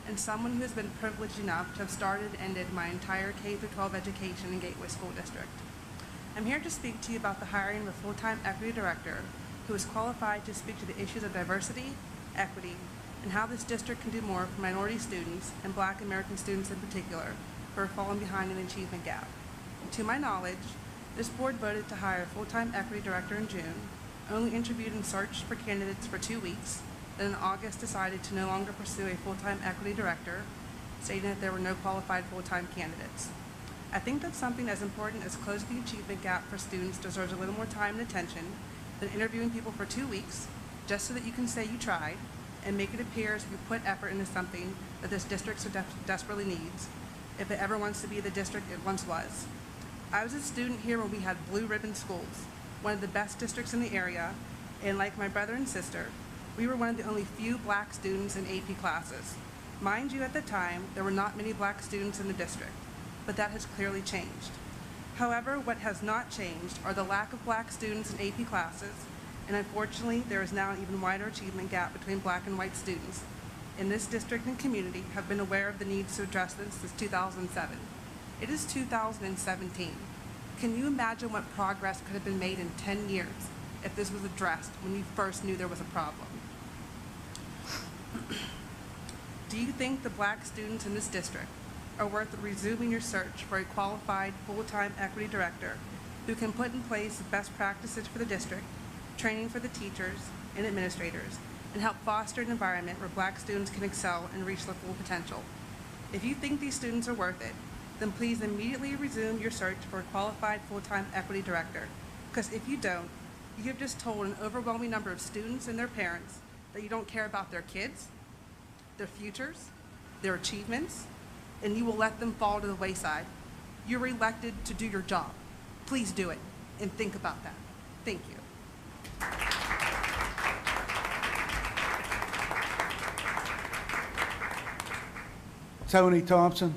and someone who has been privileged enough to have started and ended my entire K-12 education in Gateway School District. I'm here to speak to you about the hiring of a full-time equity director who is qualified to speak to the issues of diversity, equity, and how this district can do more for minority students and Black American students in particular who are falling behind in the achievement gap. To my knowledge, this board voted to hire a full-time equity director in June, only interviewed and searched for candidates for 2 weeks, then in August decided to no longer pursue a full-time equity director, stating that there were no qualified full-time candidates. I think that something as important as closing the achievement gap for students deserves a little more time and attention than interviewing people for 2 weeks just so that you can say you tried and make it appear as if you put effort into something that this district so desperately needs, if it ever wants to be the district it once was. I was a student here when we had blue ribbon schools, one of the best districts in the area, and like my brother and sister, we were one of the only few Black students in AP classes. Mind you, at the time, there were not many Black students in the district, but that has clearly changed. However, what has not changed are the lack of Black students in AP classes, and unfortunately, there is now an even wider achievement gap between Black and white students. In this district and community have been aware of the needs to address this since 2007. It is 2017. Can you imagine what progress could have been made in 10 years if this was addressed when you first knew there was a problem? Do you think the Black students in this district are worth resuming your search for a qualified full-time equity director who can put in place best practices for the district, training for the teachers and administrators, and help foster an environment where Black students can excel and reach their full potential? If you think these students are worth it, then please immediately resume your search for a qualified full-time equity director. Because if you don't, you have just told an overwhelming number of students and their parents that you don't care about their kids, their futures, their achievements, and you will let them fall to the wayside. You're elected to do your job. Please do it and think about that. Thank you. Tony Thompson.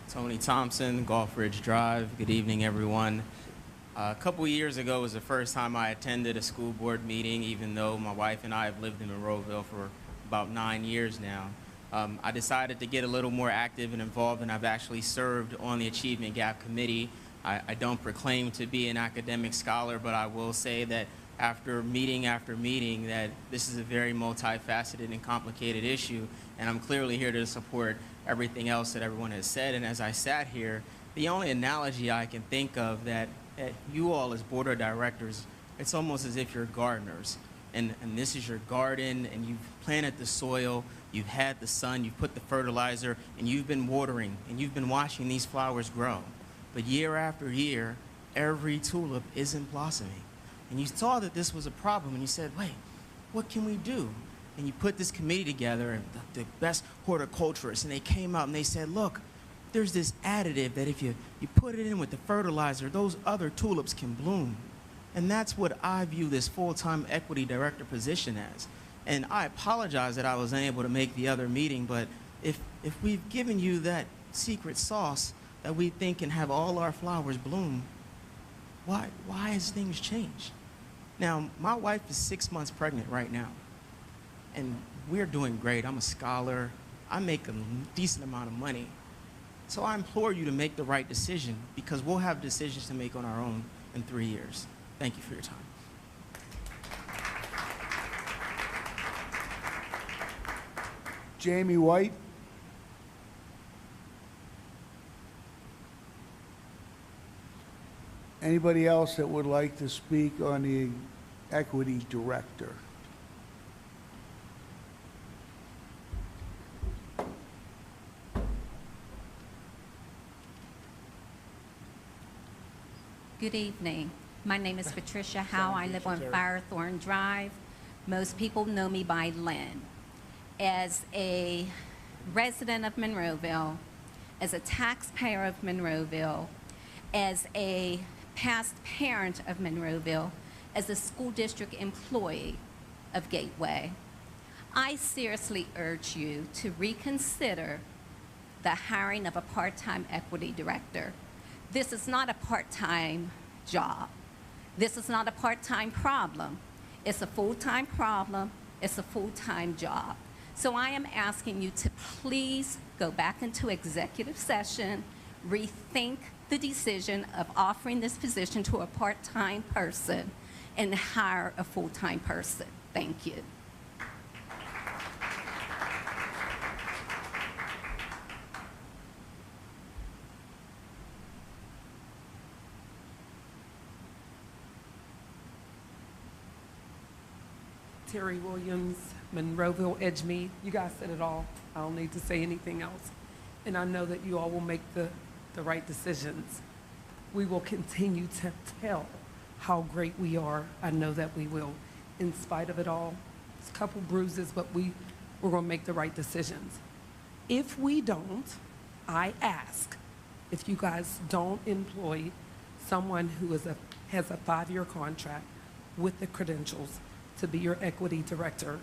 Tony Thompson, Gulf Ridge Drive. Good evening, everyone. A couple of years ago was the first time I attended a school board meeting, even though my wife and I have lived in Monroeville for about 9 years now. I decided to get a little more active and involved, and I've actually served on the Achievement Gap Committee. I don't proclaim to be an academic scholar, but I will say that after meeting, that this is a very multifaceted and complicated issue, and I'm clearly here to support everything else that everyone has said. And as I sat here, the only analogy I can think of that you all as board of directors, it's almost as if you're gardeners. And this is your garden, and you've planted the soil, you've had the sun, you've put the fertilizer, and you've been watering, and you've been watching these flowers grow. But year after year, every tulip isn't blossoming. And you saw that this was a problem, and you said, wait, what can we do? And you put this committee together, and the best horticulturists, and they came out and they said, look, there's this additive that if you put it in with the fertilizer, those other tulips can bloom. And that's what I view this full-time equity director position as. And I apologize that I was unable to make the other meeting, but if we've given you that secret sauce that we think can have all our flowers bloom, why has things changed? Now, my wife is 6 months pregnant right now, and we're doing great. I'm a scholar. I make a decent amount of money. So I implore you to make the right decision, because we'll have decisions to make on our own in 3 years. Thank you for your time. Jamie White. Anybody else that would like to speak on the equity director? Good evening. My name is Patricia Hill. I live on Firethorn Drive. Most people know me by Lynn. As a resident of Monroeville, as a taxpayer of Monroeville, as a past parent of Monroeville, as a school district employee of Gateway, I seriously urge you to reconsider the hiring of a part-time equity director. This is not a part-time job. This is not a part-time problem. It's a full-time problem. It's a full-time job. So I am asking you to please go back into executive session, rethink the decision of offering this position to a part-time person, and hire a full-time person. Thank you. Terry Williams, Monroeville, Edgemead. You guys said it all. I don't need to say anything else. And I know that you all will make the right decisions. We will continue to tell how great we are. I know that we will. In spite of it all, it's a couple bruises, but we're going to make the right decisions. If we don't, I ask, if you guys don't employ someone who has a 5-year contract with the credentials to be your equity director,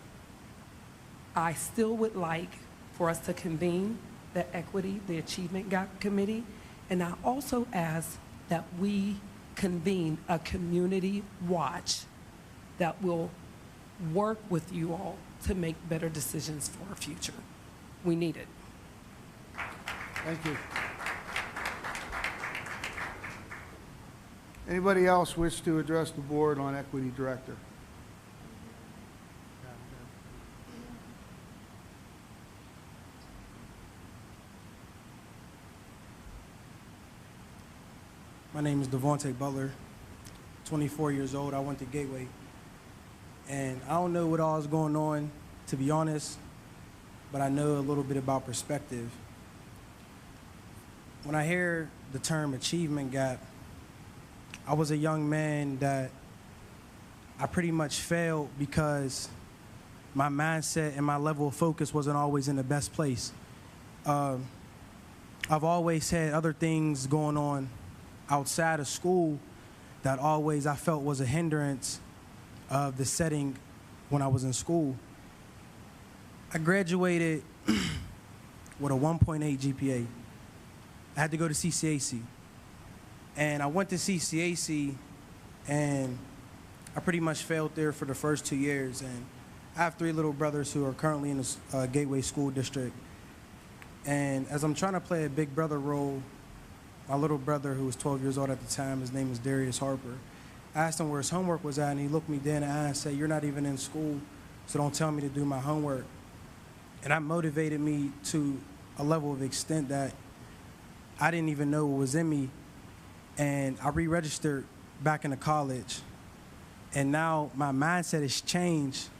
I still would like for us to convene the equity, the Achievement Gap Committee, and I also ask that we convene a community watch that will work with you all to make better decisions for our future. We need it. Thank you. Anybody else wish to address the board on equity director? My name is Devonte Butler, 24 years old. I went to Gateway. And I don't know what all is going on, to be honest, but I know a little bit about perspective. When I hear the term achievement gap, I was a young man that I pretty much failed because my mindset and my level of focus wasn't always in the best place. I've always had other things going on outside of school that always I felt was a hindrance of the setting when I was in school. I graduated with a 1.8 GPA. I had to go to CCAC. And I went to CCAC, and I pretty much failed there for the first 2 years. And I have 3 little brothers who are currently in the Gateway School District. And as I'm trying to play a big brother role, my little brother, who was 12 years old at the time, his name was Darius Harper, I asked him where his homework was at, and he looked me dead in the eye and said, "You're not even in school, so don't tell me to do my homework." And that motivated me to a level of extent that I didn't even know what was in me. And I re-registered back into college. And now my mindset has changed,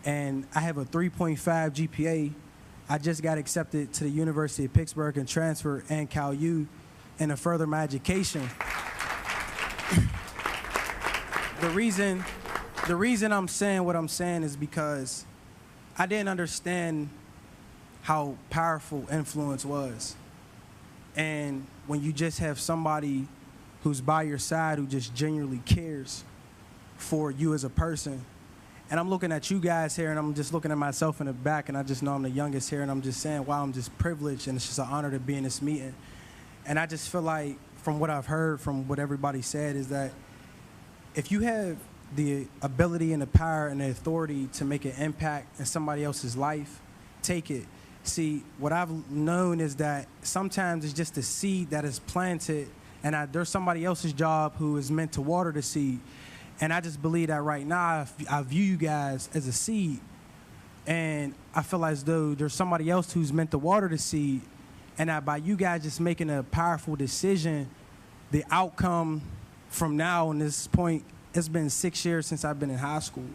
and I have a 3.5 GPA. I just got accepted to the University of Pittsburgh and transferred and Cal U and to further my education. The reason I'm saying what I'm saying is because I didn't understand how powerful influence was. And when you just have somebody who's by your side who just genuinely cares for you as a person. And I'm looking at you guys here, and I'm just looking at myself in the back, and I just know I'm the youngest here, and I'm just saying, wow, I'm just privileged, and it's just an honor to be in this meeting. And I just feel like, from what I've heard, from what everybody said, is that if you have the ability and the power and the authority to make an impact in somebody else's life, take it. See, what I've known is that sometimes it's just a seed that is planted, and there's somebody else's job who is meant to water the seed. And I just believe that right now, I view you guys as a seed. And I feel as though there's somebody else who's meant to water the seed. And that by you guys just making a powerful decision, the outcome from now on this point, it's been 6 years since I've been in high school.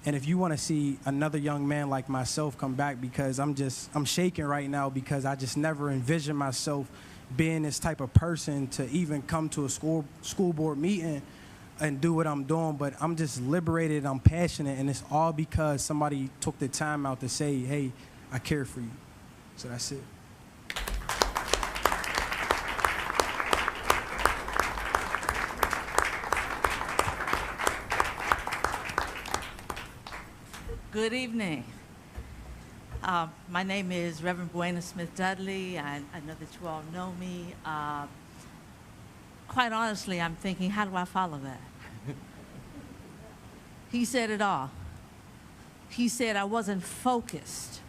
And if you want to see another young man like myself come back, because I'm shaking right now because I just never envisioned myself being this type of person to even come to a school board meeting and do what I'm doing. But I'm just liberated, I'm passionate, and it's all because somebody took the time out to say, hey, I care for you. So that's it. Good evening. My name is Reverend Wayna Smith Dudley. I know that you all know me. Quite honestly, I'm thinking, how do I follow that? He said it all. He said I wasn't focused.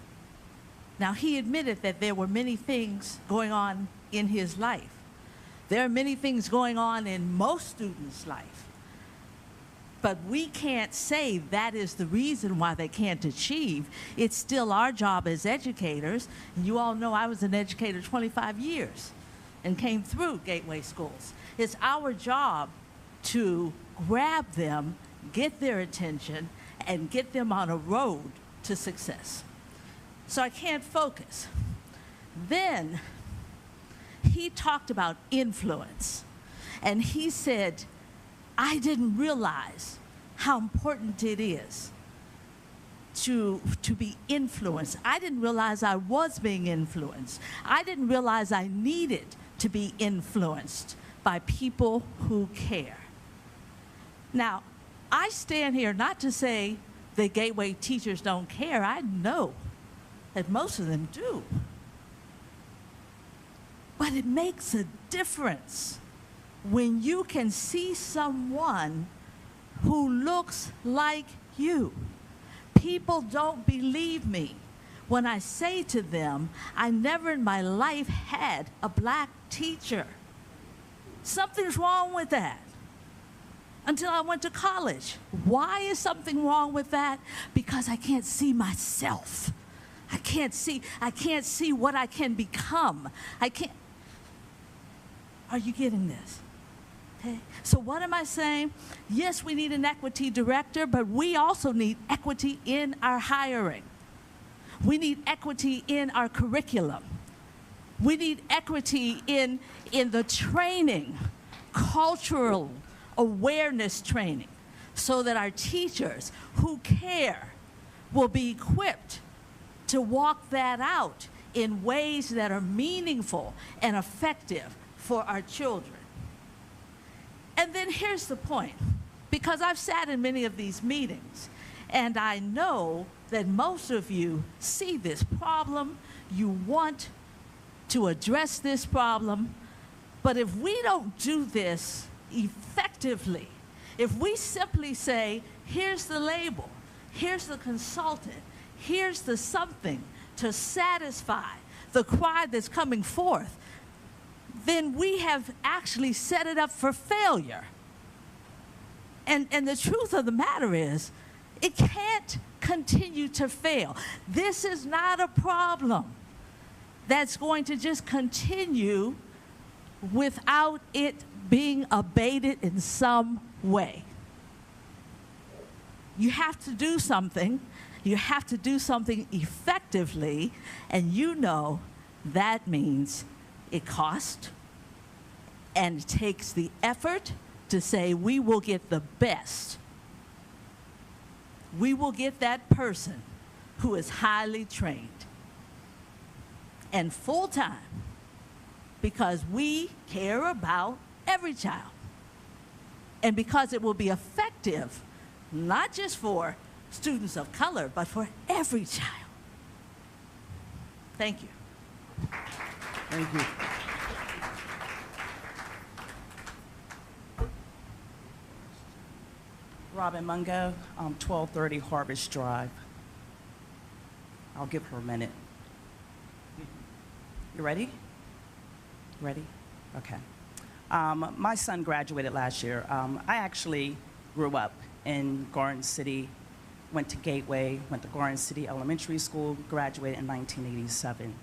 Now, he admitted that there were many things going on in his life. There are many things going on in most students' life. But we can't say that is the reason why they can't achieve. It's still our job as educators. And you all know I was an educator 25 years and came through Gateway schools. It's our job to grab them, get their attention, and get them on a road to success. So I can't focus. Then he talked about influence. And he said, I didn't realize how important it is to be influenced. I didn't realize I was being influenced. I didn't realize I needed to be influenced by people who care. Now, I stand here not to say that Gateway teachers don't care. I know that most of them do. But it makes a difference when you can see someone who looks like you. People don't believe me when I say to them, I never in my life had a black teacher. Something's wrong with that. Until I went to college. Why is something wrong with that? Because I can't see myself. I can't see what I can become. Are you getting this? Okay. So what am I saying? Yes, we need an equity director, but we also need equity in our hiring. We need equity in our curriculum. We need equity in the training, cultural awareness training, so that our teachers who care will be equipped to walk that out in ways that are meaningful and effective for our children. And then here's the point, because I've sat in many of these meetings, and I know that most of you see this problem, you want to address this problem, but if we don't do this effectively, if we simply say, here's the label, here's the consultant, here's the something to satisfy the cry that's coming forth, then we have actually set it up for failure. And the truth of the matter is, it can't continue to fail. This is not a problem that's going to just continue without it being abated in some way. You have to do something. You have to do something effectively, and you know that means it costs, and it takes the effort to say we will get the best. We will get that person who is highly trained and full-time, because we care about every child, and because it will be effective not just for students of color, but for every child. Thank you. Thank you. Robin Mungo, 1230 Harvest Drive. I'll give her a minute. You ready? Ready? Okay. My son graduated last year. I actually grew up in Garden City, went to Gateway, went to Garden City Elementary School, graduated in 1987.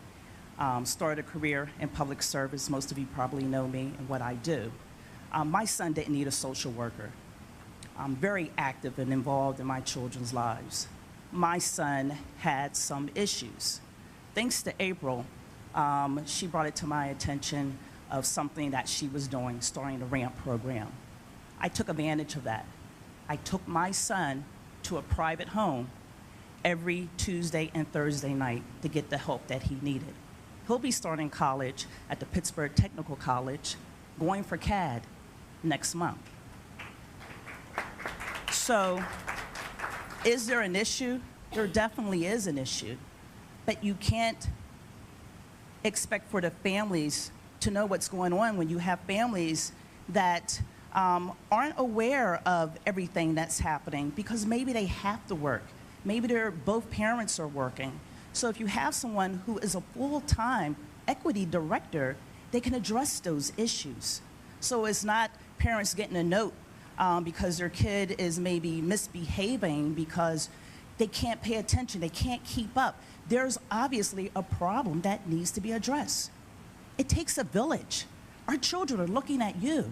Started a career in public service. Most of you probably know me and what I do. My son didn't need a social worker. I'm very active and involved in my children's lives. My son had some issues. Thanks to April, she brought it to my attention of something that she was doing, starting the RAMP program. I took advantage of that. I took my son to a private home every Tuesday and Thursday night to get the help that he needed. He'll be starting college at the Pittsburgh Technical College, going for CAD next month. So, is there an issue? There definitely is an issue, but you can't expect for the families to know what's going on when you have families that aren't aware of everything that's happening, because maybe they have to work. Maybe both parents are working. So if you have someone who is a full-time equity director, they can address those issues. So it's not parents getting a note because their kid is maybe misbehaving because they can't pay attention, they can't keep up. There's obviously a problem that needs to be addressed. It takes a village. Our children are looking at you.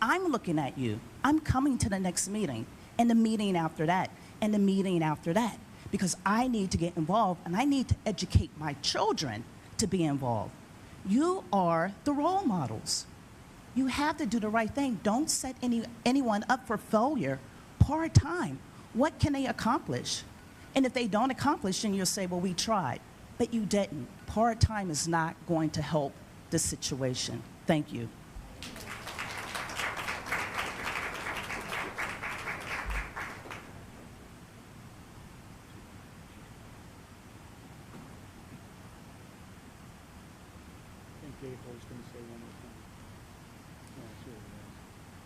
I'm looking at you. I'm coming to the next meeting, and the meeting after that, and the meeting after that, because I need to get involved, and I need to educate my children to be involved. You are the role models. You have to do the right thing. Don't set anyone up for failure part-time. What can they accomplish? And if they don't accomplish, then you'll say, well, we tried. But you didn't. Part-time is not going to help the situation. Thank you.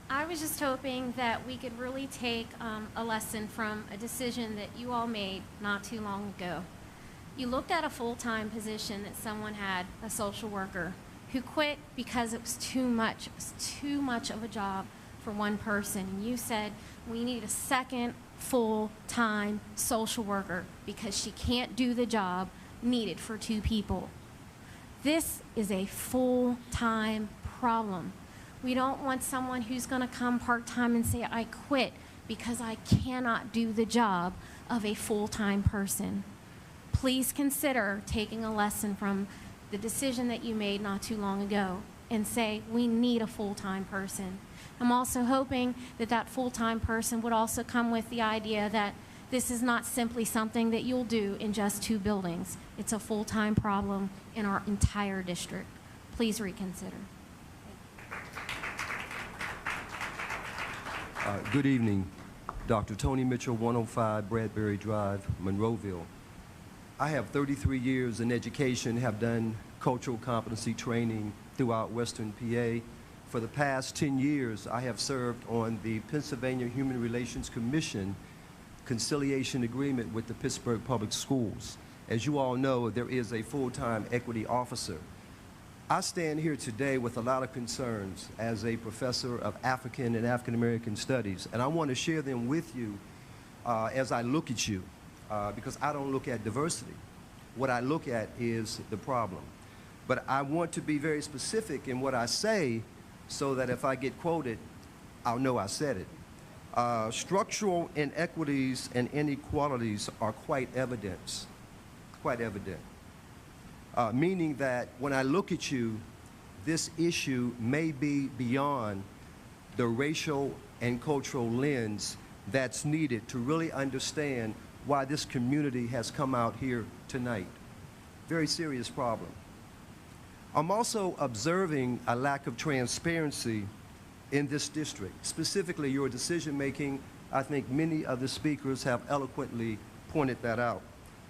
I was just hoping that we could really take a lesson from a decision that you all made not too long ago. You looked at a full-time position that someone had, a social worker, who quit because it was too much. It was too much of a job for one person. And you said, we need a second full-time social worker because she can't do the job needed for two people. This is a full-time problem. We don't want someone who's going to come part-time and say, I quit because I cannot do the job of a full-time person. please consider taking a lesson from the decision that you made not too long ago and say, we need a full-time person. I'm also hoping that that full-time person would also come with the idea that this is not simply something that you'll do in just 2 buildings. It's a full-time problem in our entire district. Please reconsider. Good evening. Dr. Tony Mitchell, 105 Bradbury Drive, Monroeville. I have 33 years in education, have done cultural competency training throughout Western PA. For the past 10 years, I have served on the Pennsylvania Human Relations Commission conciliation agreement with the Pittsburgh Public Schools. As you all know, there is a full-time equity officer. I stand here today with a lot of concerns as a professor of African and African American studies, and I want to share them with you as I look at you, because I don't look at diversity. What I look at is the problem. But I want to be very specific in what I say so that if I get quoted, I'll know I said it. Structural inequities and inequalities are quite evident, meaning that when I look at you, this issue may be beyond the racial and cultural lens that's needed to really understand why this community has come out here tonight. Very serious problem. I'm also observing a lack of transparency in this district, specifically your decision-making. I think many of the speakers have eloquently pointed that out.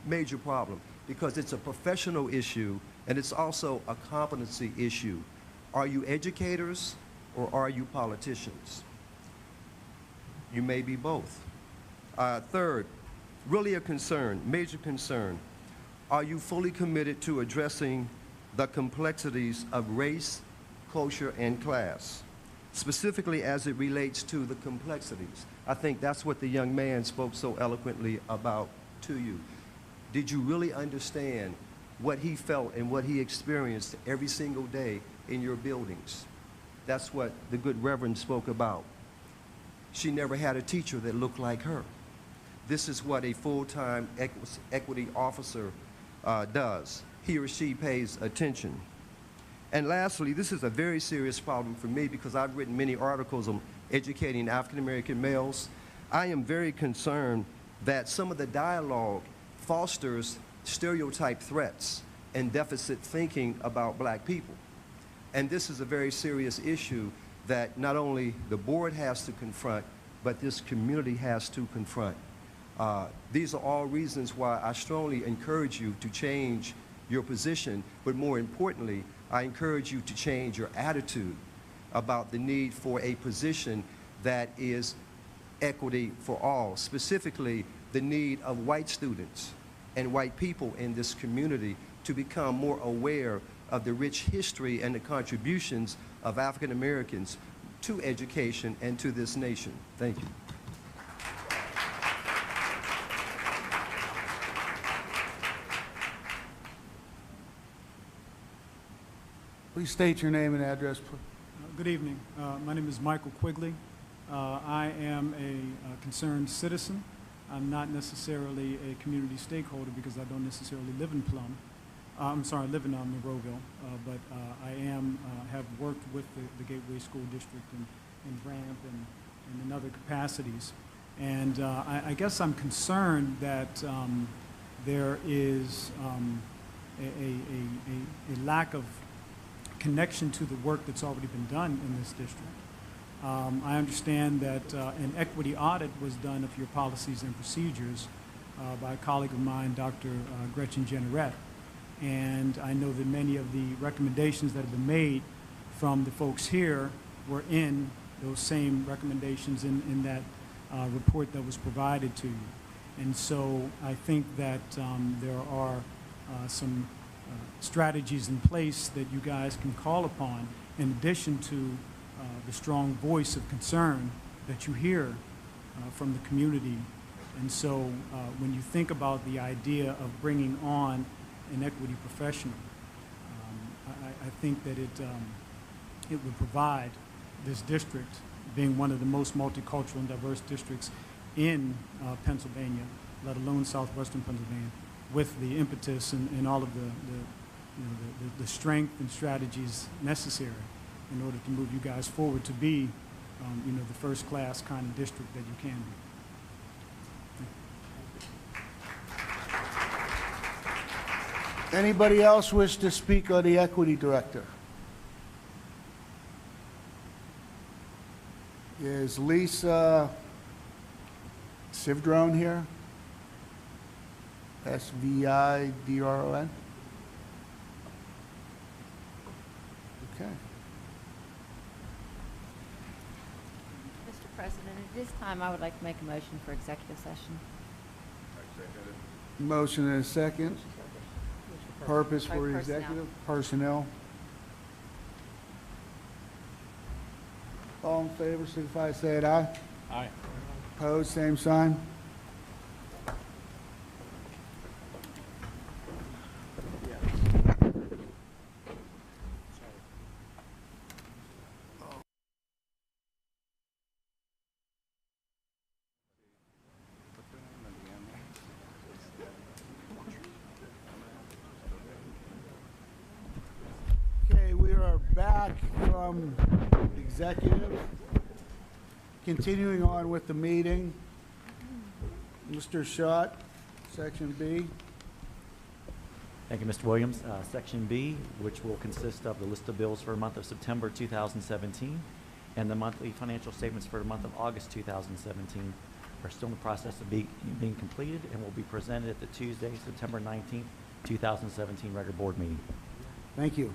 Major problem, because it's a professional issue and it's also a competency issue. Are you educators or are you politicians? You may be both. Third, really a concern, major concern. Are you fully committed to addressing the complexities of race, culture, and class, specifically as it relates to the complexities? I think that's what the young man spoke so eloquently about to you. Did you really understand what he felt and what he experienced every single day in your buildings? That's what the good Reverend spoke about. She never had a teacher that looked like her. This is what a full-time equity officer does. He or she pays attention. And lastly, this is a very serious problem for me because I've written many articles on educating African American males. I am very concerned that some of the dialogue fosters stereotype threats and deficit thinking about black people. And this is a very serious issue that not only the board has to confront, but this community has to confront. These are all reasons why I strongly encourage you to change your position, but more importantly, I encourage you to change your attitude about the need for a position that is equity for all, specifically the need of white students and white people in this community to become more aware of the rich history and the contributions of African Americans to education and to this nation. Thank you. Please state your name and address. Good evening. My name is Michael Quigley. I am a concerned citizen. I'm not necessarily a community stakeholder because I don't necessarily live in Plum. I'm sorry, I live in Monroeville, but I have worked with the Gateway School District in Ramp and in other capacities. And I guess I'm concerned that there is a lack of connection to the work that's already been done in this district. I understand that an equity audit was done of your policies and procedures by a colleague of mine, Dr. Gretchen Jeanette. And I know that many of the recommendations that have been made from the folks here were in those same recommendations in that report that was provided to you. And so I think that there are some strategies in place that you guys can call upon in addition to the strong voice of concern that you hear from the community. And so when you think about the idea of bringing on an equity professional, I think that it would provide this district, being one of the most multicultural and diverse districts in Pennsylvania, let alone southwestern Pennsylvania, with the impetus and all of the strength and strategies necessary in order to move you guys forward to be, the first class kind of district that you can be. Anybody else wish to speak on the equity director? Is Lisa Sivdron here? Svidron? Okay. Mr. President, at this time, I would like to make a motion for executive session. Motion and a second. Purpose for Personnel. executive? Personnel. All in favor, signify by saying aye. Aye. Opposed, same sign. Okay, we are back from executive. Continuing on with the meeting. Mr. Schott, Section B. Thank you, Mr. Williams. Section B, which will consist of the list of bills for the month of September 2017 and the monthly financial statements for the month of August 2017, are still in the process of being completed and will be presented at the Tuesday, September 19th, 2017 regular board meeting. Thank you.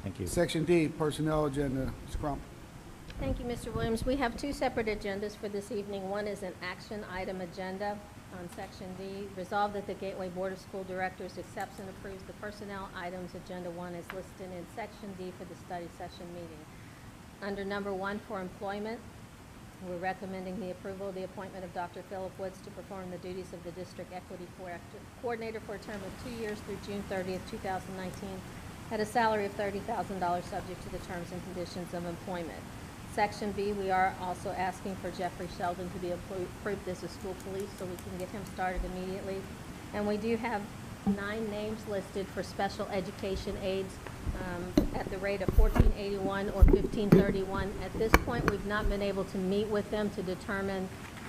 Thank you. Section D, personnel agenda. Ms. Crump. Thank you, Mr. Williams. We have two separate agendas for this evening. One is an action item agenda on Section D. Resolved that the Gateway Board of School Directors accepts and approves the personnel items. Agenda 1 is listed in Section D for the study session meeting. Under number 1 for employment, we're recommending the approval of the appointment of Dr. Philip Woods to perform the duties of the District Equity Coordinator for a term of 2 years through June 30th, 2019, at a salary of $30,000 subject to the terms and conditions of employment. Section B, we are also asking for Jeffrey Sheldon to be approved as a school police so we can get him started immediately. And we do have 9 names listed for special education aides at the rate of $14.81 or $15.31. At this point, we've not been able to meet with them to determine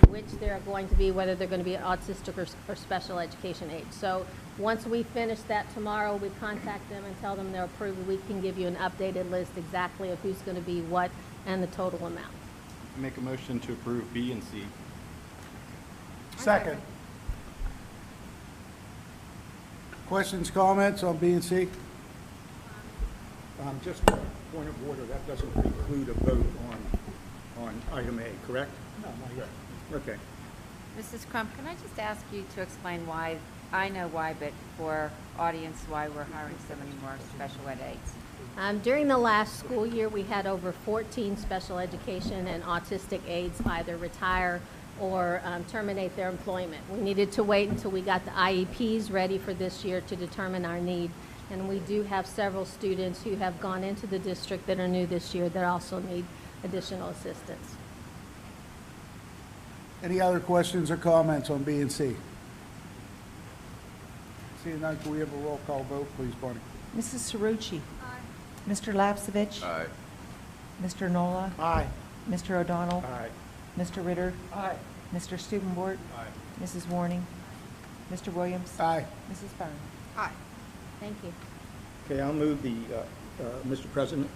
which they're going to be, whether they're going to be autistic or special education aides. So once we finish that tomorrow, we contact them and tell them they're approved. We can give you an updated list exactly of who's going to be what and the total amount. Make a motion to approve B and C. Second. Questions, comments on B and C? Just a point of order, that doesn't preclude a vote on item A, correct? No, not yet. Okay. Mrs. Crump, can I just ask you to explain why, I know why, but for audience, why we're hiring so many more special ed aides? During the last school year, we had over 14 special education and autistic aides either retire or terminate their employment. We needed to wait until we got the IEPs ready for this year to determine our need. And we do have several students who have gone into the district that are new this year that also need additional assistance. Any other questions or comments on B and C? Seeing none, can we have a roll call vote, please, Barney? Mrs. Cerrucci. Mr. Lapsevich. Aye. Mr. Nola. Aye. Mr. O'Donnell. Aye. Mr. Ritter. Aye. Mr. Stubenbort. Aye. Mrs. Warning. Mr. Williams. Aye. Mrs. Byrne. Aye. Thank you. Okay, I'll move the, Mr. President,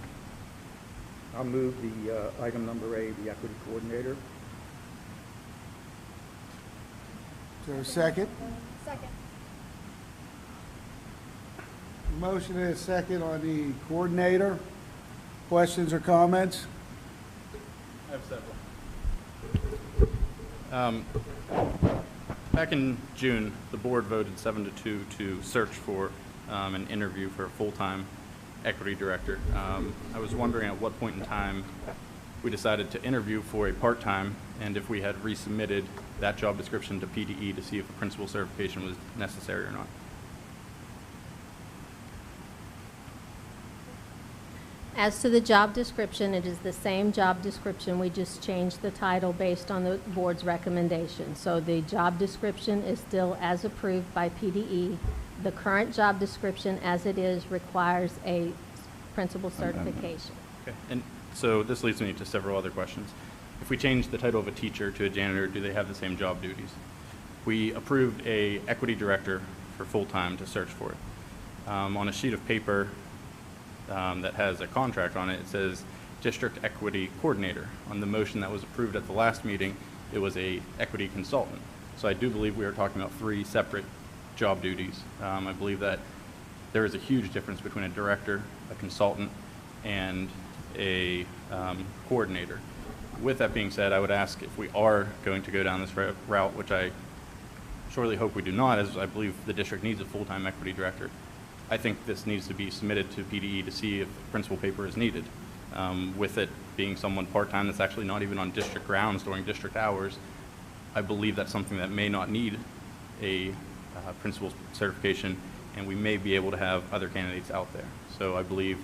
I'll move the item number A, the equity coordinator. Is there a second? Second. Motion and a second on the coordinator. Questions or comments? I have several. Back in June, the board voted 7-2 to search for an interview for a full-time equity director. I was wondering at what point in time we decided to interview for a part-time, and if we had resubmitted that job description to PDE to see if a principal certification was necessary or not. As to the job description, it is the same job description. We just changed the title based on the board's recommendation. So the job description is still as approved by PDE. The current job description as it is requires a principal certification. Okay. And so this leads me to several other questions. If we change the title of a teacher to a janitor, do they have the same job duties? We approved a equity director for full-time to search for it. On a sheet of paper that has a contract on it, it says District Equity Coordinator. On the motion that was approved at the last meeting, it was a equity consultant. So I do believe we are talking about 3 separate job duties. I believe that there is a huge difference between a director, a consultant, and a coordinator. With that being said, I would ask if we are going to go down this route, which I surely hope we do not, as I believe the district needs a full-time equity director. I think this needs to be submitted to PDE to see if principal paper is needed. With it being someone part-time that's actually not even on district grounds during district hours, I believe that's something that may not need a principal certification, and we may be able to have other candidates out there. So I believe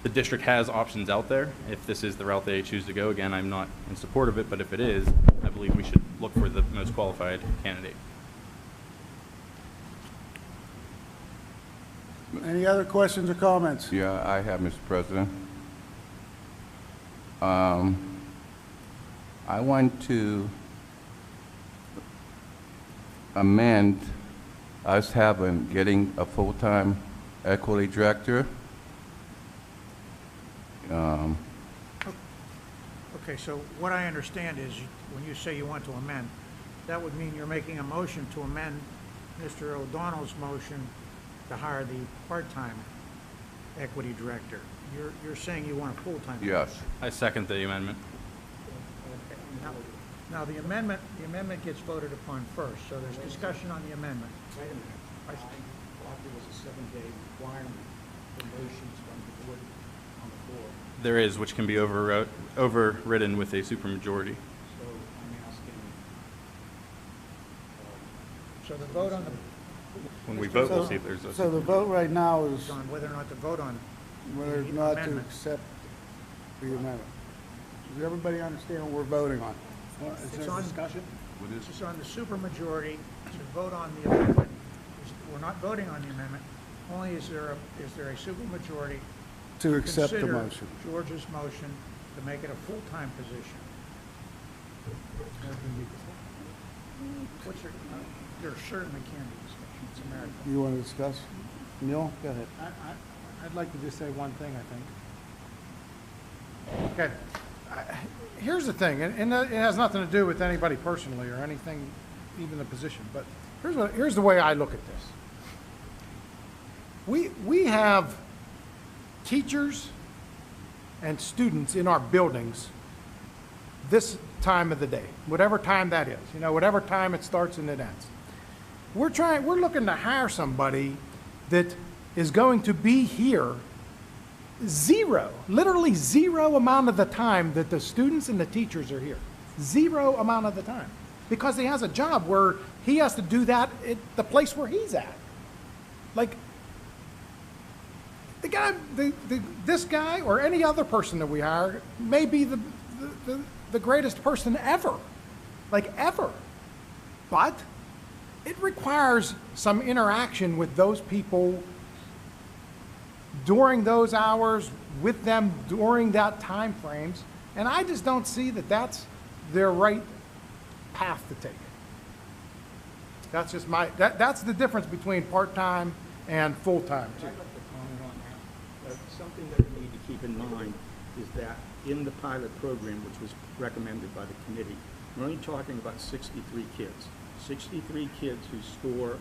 the district has options out there. If this is the route they choose to go, again, I'm not in support of it, but if it is, I believe we should look for the most qualified candidate. Any other questions or comments? Yeah, I have, Mr. President. I want to amend us getting a full-time equity director. Okay, so what I understand is when you say you want to amend, that would mean you're making a motion to amend Mr. O'Donnell's motion to hire the part-time equity director. You're saying you want a full-time? Yes. I second the amendment. Okay. Now the amendment gets voted upon first, so there's discussion on the amendment. Wait a minute. I thought there was a 7-day requirement for motions from the board on the floor. There is, which can be overridden with a supermajority. So I'm asking. So the vote on the... When we vote, we'll see if there's a... So the vote right now is on whether or not to vote on whether or the not to amendment. accept the amendment. Does everybody understand what we're voting on? Is It's there on discussion? It's on the supermajority to vote on the amendment. We're not voting on the amendment. Only is there a supermajority To accept the consider motion. George's motion to make it a full-time position. There certainly can be discussion. It's America. You want to discuss? Neil, go ahead. I'd like to just say one thing, I think. Okay. Here's the thing, and it has nothing to do with anybody personally or anything, even the position, but here's the way I look at this. We have teachers and students in our buildings this time of the day, whatever time that is, whatever time it starts and it ends. We're looking to hire somebody that is going to be here literally zero amount of the time that the students and the teachers are here. Zero amount of the time. Because he has a job where he has to do that at the place where he's at. Like, this guy or any other person that we hire may be the greatest person ever. Like, ever. But it requires some interaction with those people during those hours, with them during that time frames, and I just don't see that that's their right path to take. That's just that's the difference between part-time and full-time. I'd like to comment on that. Something that we need to keep in mind is that in the pilot program, which was recommended by the committee, we're only talking about 63 kids. 63 kids who score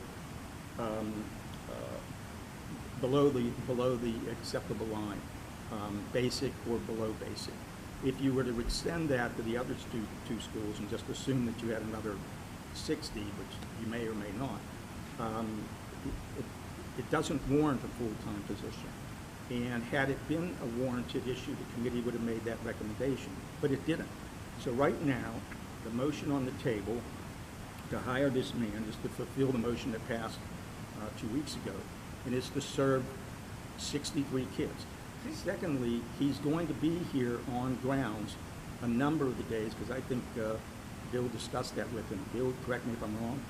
below the acceptable line, basic or below basic. If you were to extend that to the other two schools and just assume that you had another 60, which you may or may not, it doesn't warrant a full-time position. And had it been a warranted issue, the committee would have made that recommendation, but it didn't. So right now, the motion on the table to hire this man is to fulfill the motion that passed 2 weeks ago, and is to serve 63 kids. Secondly, he's going to be here on grounds a number of the days, because I think Bill discussed that with him. Bill, correct me if I'm wrong?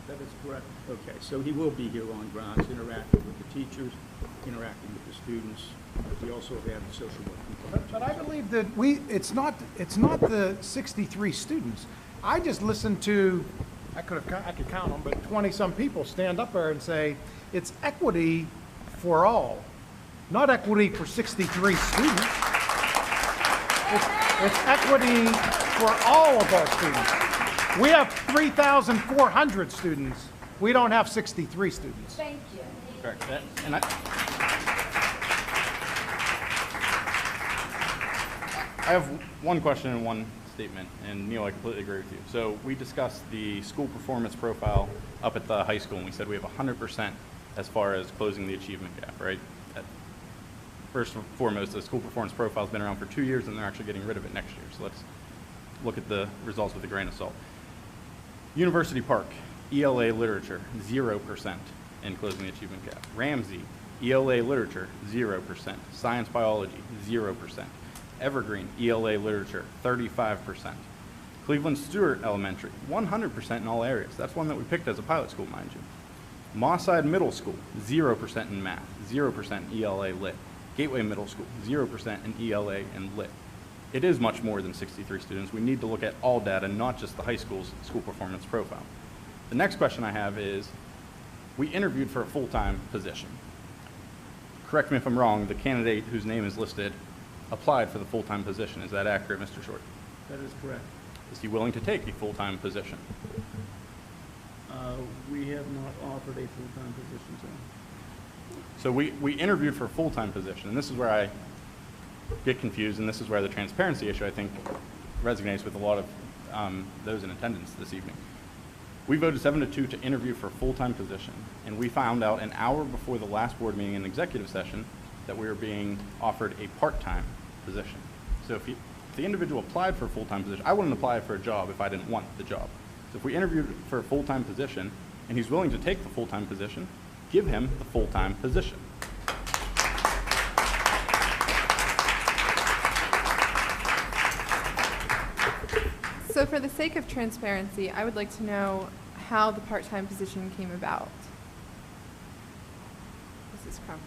That is correct. Okay, so he will be here on grounds, interacting with the teachers, interacting with the students. We also have the social work. But I believe that it's not the 63 students. I just listened to, I could count them, but 20-some people stand up there and say, it's equity for all, not equity for 63 students. It's equity for all of our students. We have 3,400 students. We don't have 63 students. Thank you. Correct. I have one question and one statement, and Neil, I completely agree with you. So we discussed the school performance profile up at the high school, and we said we have 100% as far as closing the achievement gap, right? First and foremost, the school performance profile has been around for 2 years, and they're actually getting rid of it next year. So let's look at the results with a grain of salt. University Park, ELA literature, 0% in closing the achievement gap. Ramsey, ELA literature, 0%. Science biology, 0%. Evergreen, ELA literature, 35%. Cleveland Stewart Elementary, 100% in all areas. That's one that we picked as a pilot school, mind you. Mosside Middle School, 0% in math, 0% in ELA lit. Gateway Middle School, 0% in ELA and lit. It is much more than 63 students. We need to look at all data, not just the high school's school performance profile. The next question I have is, we interviewed for a full-time position. Correct me if I'm wrong, the candidate whose name is listed applied for the full-time position. Is that accurate, Mr. Short? That is correct. Is he willing to take a full-time position? We have not offered a full-time position, sir. So we interviewed for a full-time position, and this is where I get confused, and this is where the transparency issue, I think, resonates with a lot of those in attendance this evening. We voted 7-2 to interview for a full-time position, and we found out an hour before the last board meeting in executive session that we were being offered a part-time position. So if the individual applied for a full-time position, I wouldn't apply for a job if I didn't want the job. So if we interviewed for a full-time position, and he's willing to take the full-time position, give him the full-time position. So for the sake of transparency, I would like to know how the part-time position came about. Mrs. Crump.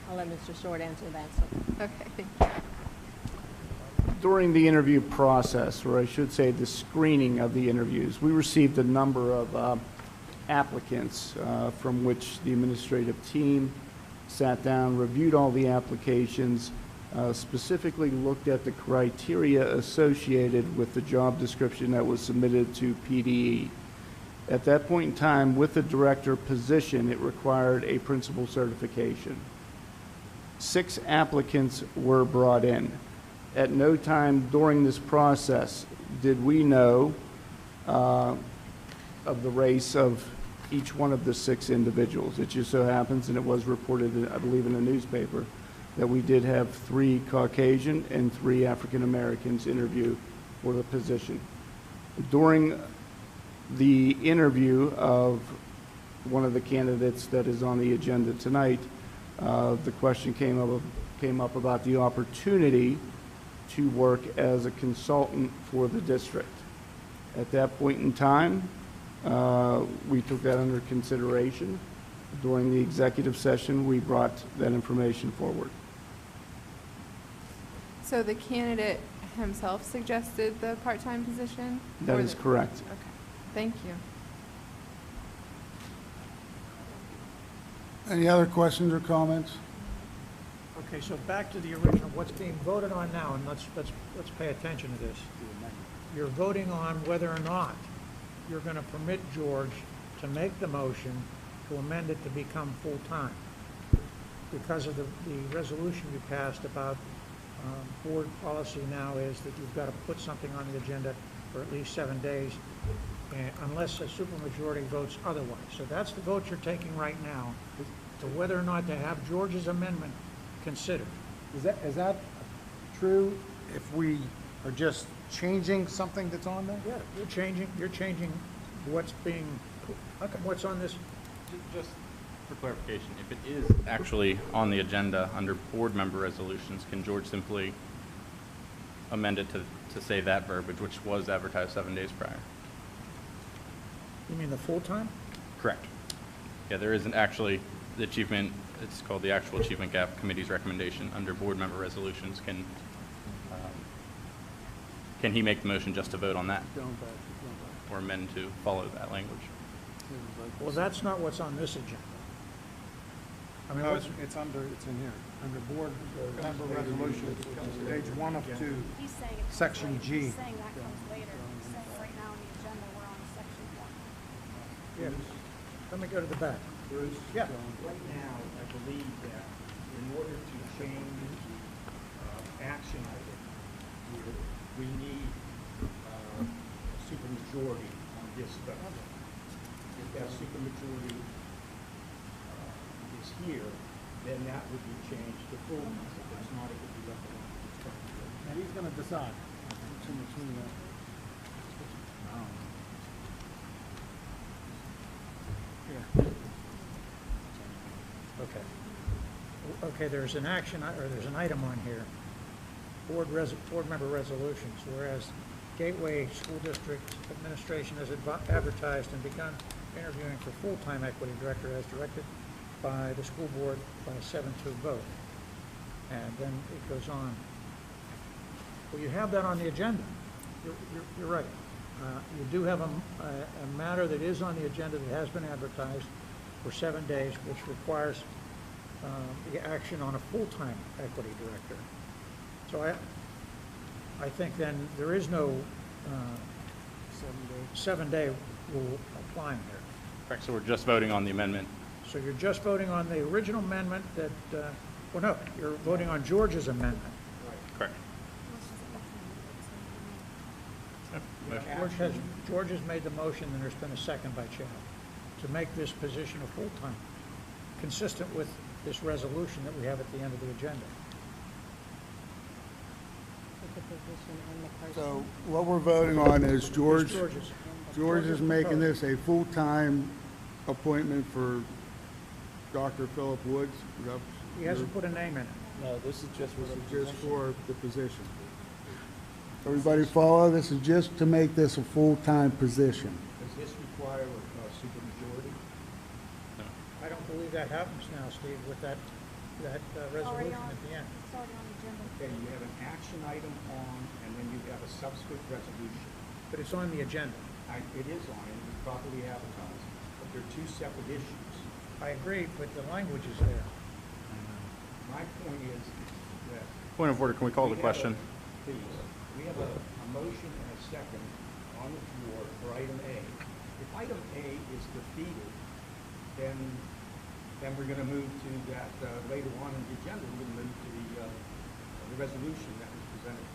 I'll let Mr. Short answer that. Okay, thank you. During the interview process, or I should say the screening of the interviews, we received a number of applicants from which the administrative team sat down, reviewed all the applications, specifically looked at the criteria associated with the job description that was submitted to PDE. At that point in time, with the director position, it required a principal certification. 6 applicants were brought in. At no time during this process did we know of the race of each one of the 6 individuals. It just so happens, and it was reported, I believe, in the newspaper, that we did have 3 Caucasian and 3 African Americans interview for the position. During the interview of one of the candidates that is on the agenda tonight, the question came up about the opportunity to work as a consultant for the district. At that point in time, we took that under consideration. During the executive session, we brought that information forward. So the candidate himself suggested the part-time position? That is correct. Okay, thank you. Any other questions or comments? Okay, so back to the original, what's being voted on now, and let's pay attention to this. You're voting on whether or not you're going to permit George to make the motion to amend it to become full-time. Because of the resolution you passed about board policy now is that you've got to put something on the agenda for at least 7 days, unless a supermajority votes otherwise. So that's the vote you're taking right now, to whether or not to have George's amendment considered. Is that true if we are just changing something that's on there? Yeah, you're changing what's being, what's on this. Just For clarification, if it is actually on the agenda under board member resolutions, can George simply amend it to say that verbiage, which was advertised 7 days prior? You mean the full-time? Correct. Yeah, there isn't actually the achievement, it's called the Actual Achievement Gap Committee's recommendation under board member resolutions. Can he make the motion just to vote on that? Or amend to follow that language? Well, that's not what's on this agenda. I mean, No, what's, it's in here, under board member resolutions, page 1 of 2, He's saying it comes section later. G. He's saying that comes later. He's saying right now on the agenda, we're on section 1. yeah, let me go to the back. Bruce? Yeah. Right now, I believe that in order to change action item, we need a supermajority on this stuff. If that supermajority is here, then that would be changed to full. If it's not, it would be left alone. And he's going to decide. It's in between that. Okay. Okay, there's an action, or there's an item on here, board member resolutions, whereas Gateway School District Administration has advertised and begun interviewing for full-time equity director as directed by the school board by a 7-2 vote. And then it goes on. Well, you have that on the agenda. You're right. You do have a matter that is on the agenda that has been advertised for 7 days, which requires the action on a full-time equity director. So I think then there is no 7-day rule applying here. Correct, so we're just voting on the amendment. So you're just voting on the original amendment that, well, no, you're voting on George's amendment. Correct. George has made the motion, and there's been a second by Chad to make this position a full-time, consistent with this resolution that we have at the end of the agenda. So what we're voting on is George George's is making proposal. this a full-time appointment for Dr. Philip Woods. Is that He hasn't put a name in it. No, this is just for the position. Everybody follow? This is just to make this a full-time position. Does this require a supermajority? I don't believe that happens now, Steve, with that resolution at the end. It's already on the agenda. Okay, you have an action item on, and then you have a subsequent resolution. But it's on the agenda. It is on, and it's properly advertised, but they're two separate issues. I agree, but the language is there. My point is that. Point of order, can we call the have question? Please, we have a motion and a second on the floor for item A. If item A is defeated, then we're going to move to that later on in the agenda. We're going to move to the resolution that was presented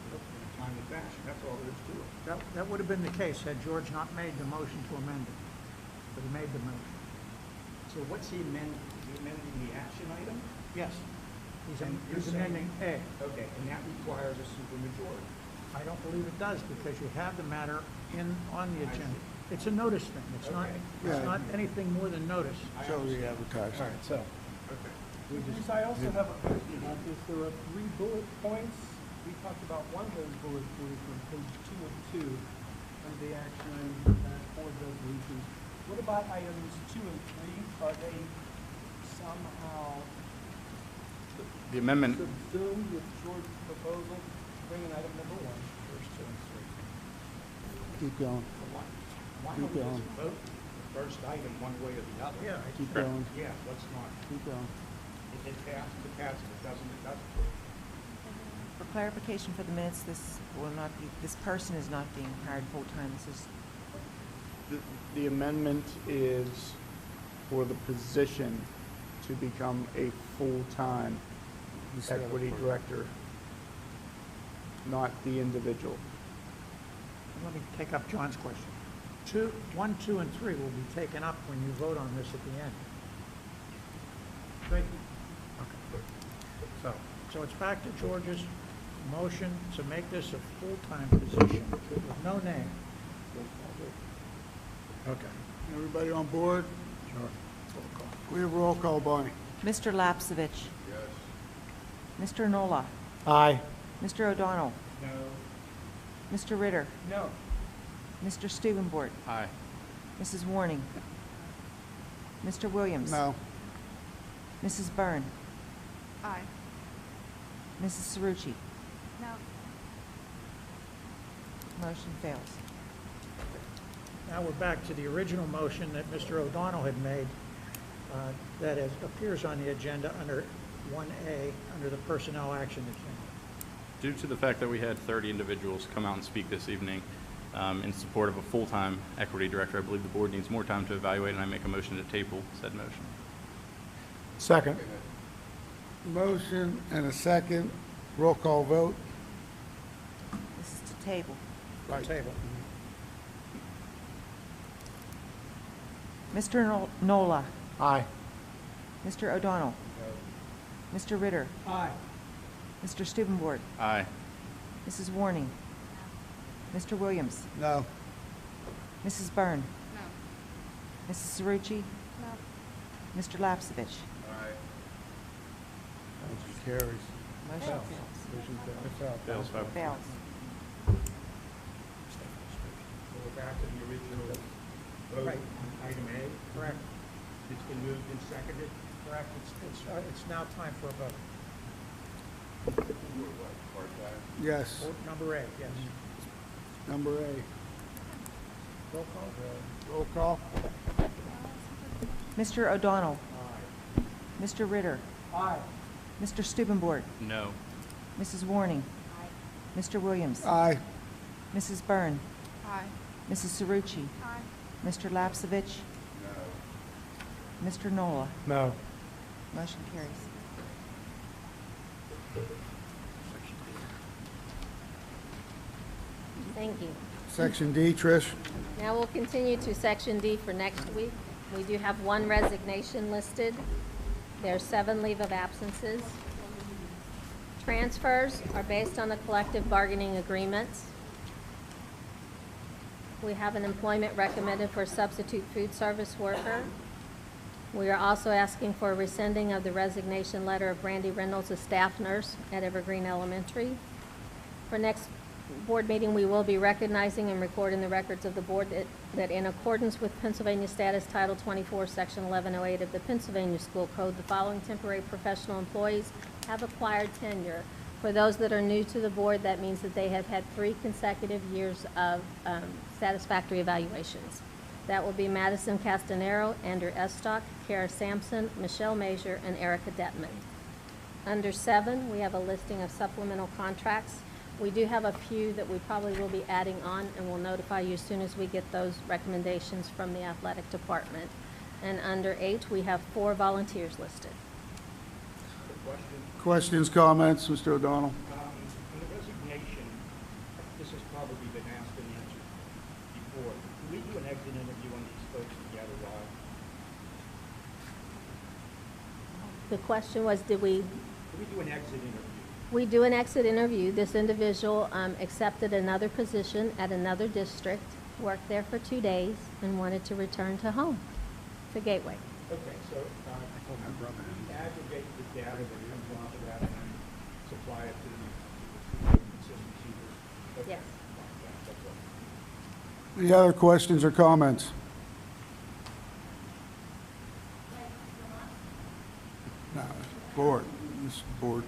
in a timely fashion. That's all there is to it. That would have been the case had George not made the motion to amend it. But he made the motion. So what's he amending? Is he amending the action item? Yes. He's You're amending A. Okay, and that requires a supermajority. I don't believe it does, because you have the matter on the agenda. It's a notice thing. It's not, it's not anything more than notice. So we advertise. All right, so. Bruce, I also have a question about this. There are 3 bullet points. We talked about one of those bullet points on page 2 of 2 of the action items and board resolutions. What about items 2 and 3? Are they somehow The amendment, subsumed with George's proposal to bring in item number 1? First 2 and 3. Keep going. Why Keep don't we going. just vote the first item one way or the other? Yeah. Keep going. Yeah, let's not. Keep going. If it passes, it passes. If it doesn't, it doesn't. For clarification for the minutes, this will not be, this person is not being hired full-time. This is, The amendment is for the position to become a full-time equity director, not the individual. Let me take up John's question. 1, 2, and 3 will be taken up when you vote on this at the end. Thank you. Okay. So it's back to George's motion to make this a full-time position with no name. Okay. Everybody on board? Sure. We have roll call, Barney. Mr. Lapsevich. Yes. Mr. Nola. Aye. Mr. O'Donnell. No. Mr. Ritter. No. Mr. Stubenbort. Aye. Mrs. Warning. Mr. Williams. No. Mrs. Byrne. Aye. Mrs. Cerrucci. No. Motion fails. Now we're back to the original motion that Mr. O'Donnell had made that appears on the agenda under 1A, under the personnel action agenda. Due to the fact that we had 30 individuals come out and speak this evening in support of a full-time equity director, I believe the board needs more time to evaluate, and I make a motion to table said motion. Second. Motion and a second. Roll call vote. This is to table. Right. Table. Mr. Nola. Aye. Mr. O'Donnell. Mr. Ritter. Aye. Mr. Stubenbort. Aye. Mrs. Warning. Mr. Williams. No. Mrs. Byrne. No. Mrs. Cerrucci. No. Mr. Lapsevich. Aye. Motion carries. Motion Fails 5-4. fails. So we're back to the original vote Right. on item A. Correct. It's been moved and seconded. Correct. It's now time for a vote. Yes. Vote number A, yes. Number A. Roll call? Roll call. Mr. O'Donnell. Mr. Ritter. Aye. Mr. Stubenbort. No. Mrs. Warning. Mr. Williams. Aye. Mrs. Byrne. Aye. Mrs. Cerrucci. Aye. Mr. Lapsevich. Mr. Nola. No. Motion carries. Thank you. Section D, Trish. Now we'll continue to Section D for next week. We do have one resignation listed. There's 7 leave of absences. Transfers are based on the collective bargaining agreements. We have an employment recommended for a substitute food service worker. We are also asking for a rescinding of the resignation letter of Brandy Reynolds, a staff nurse at Evergreen Elementary. For next board meeting, we will be recognizing and recording the records of the board that in accordance with Pennsylvania Status Title 24, Section 1108 of the Pennsylvania School Code, the following temporary professional employees have acquired tenure. For those that are new to the board, that means that they have had 3 consecutive years of satisfactory evaluations. That will be Madison Castanero, Andrew Estock, Kara Sampson, Michelle Major, and Erica Detman. Under 7, we have a listing of supplemental contracts. We do have a few that we probably will be adding on, and we'll notify you as soon as we get those recommendations from the athletic department. And under 8, we have 4 volunteers listed. Questions, comments, Mr. O'Donnell? On the resignation, this has probably been asked and answered before. Do we do an exit interview on these folks together, Rod? The question was, did we? Do we do an exit interview? We do an exit interview. This individual accepted another position at another district, worked there for 2 days, and wanted to return to home, to Gateway. Okay, so we aggregate the data that comes off of that and supply it to the consistency. Okay. Yes. That's all. Any other questions or comments? No, board, this is board.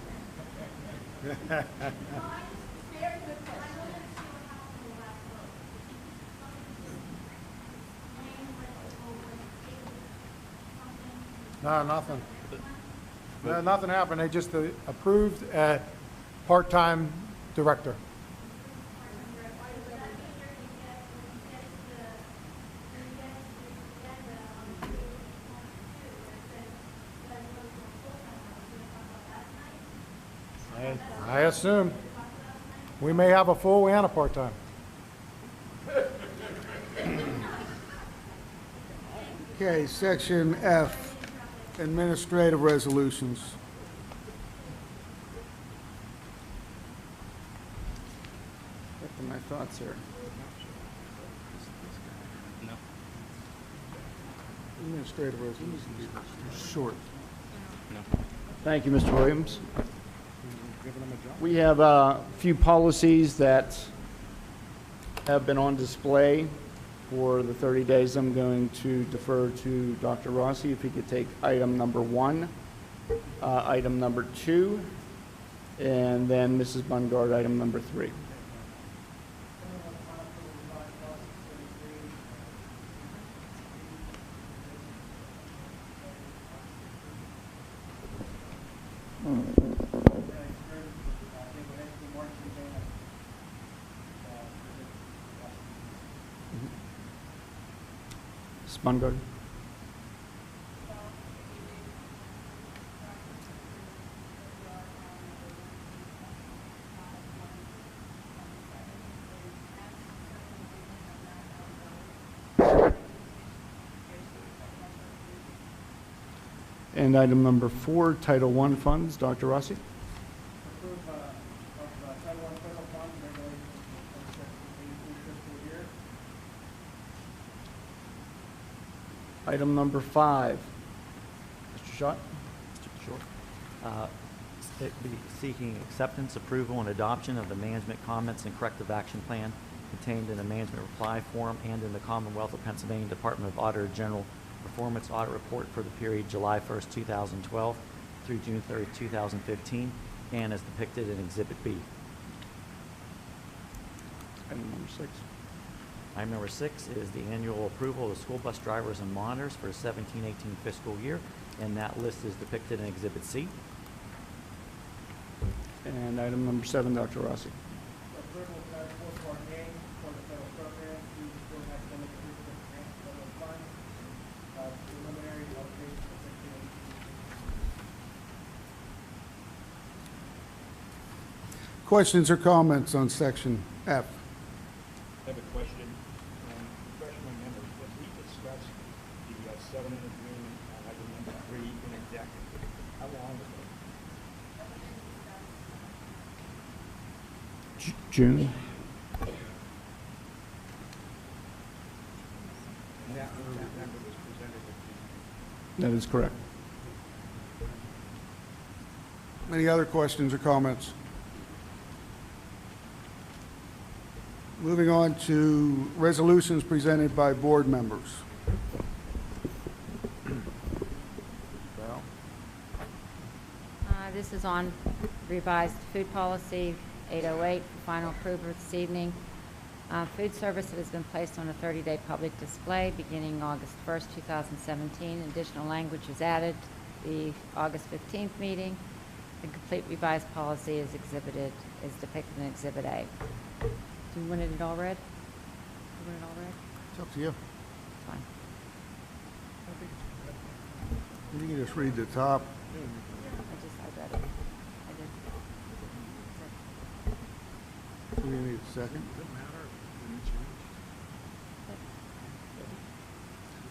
No, nothing. No, nothing happened. They just approved a part-time director. I assume. We may have a full and a part-time. Okay, Section F, administrative resolutions. Back to my thoughts here. No. Administrative resolutions are short. Thank you, Mr. Williams. We have a few policies that have been on display for the 30 days. I'm going to defer to Dr. Rossi if he could take item number 1, item number 2, and then Mrs. Bungard, item number 3. Bungard. And item number 4, Title I funds, Dr. Rossi. Item number 5, Mr. Schott. Mr. Short. Be seeking acceptance, approval, and adoption of the management comments and corrective action plan contained in the management reply form and in the Commonwealth of Pennsylvania Department of Auditor General Performance Audit Report for the period July 1st, 2012 through June 30th, 2015, and as depicted in Exhibit B. Item number 6. Item number 6 is the annual approval of the school bus drivers and monitors for the 17-18 fiscal year, and that list is depicted in Exhibit C. And item number 7, Dr. Rossi. Approval of Title IV Part A for the federal program to support academic curriculum grant federal funds, preliminary update for Section 18. Questions or comments on Section F? I have a question. Refresh my memory. Did we discuss the settlement agreement on item number 3 in executive? How long ago? June. And that number was presented at That is correct. Any other questions or comments? Moving on to resolutions presented by board members. This is on revised food policy 808 for final approval this evening. Food service that has been placed on a 30-day public display beginning August 1st, 2017. Additional language is added to the August 15th meeting. The complete revised policy is depicted in Exhibit A. Do you want it all read? Do you want it all read? It's up to you. It's fine. You can just read the top. I read it. I did. Do you need a second?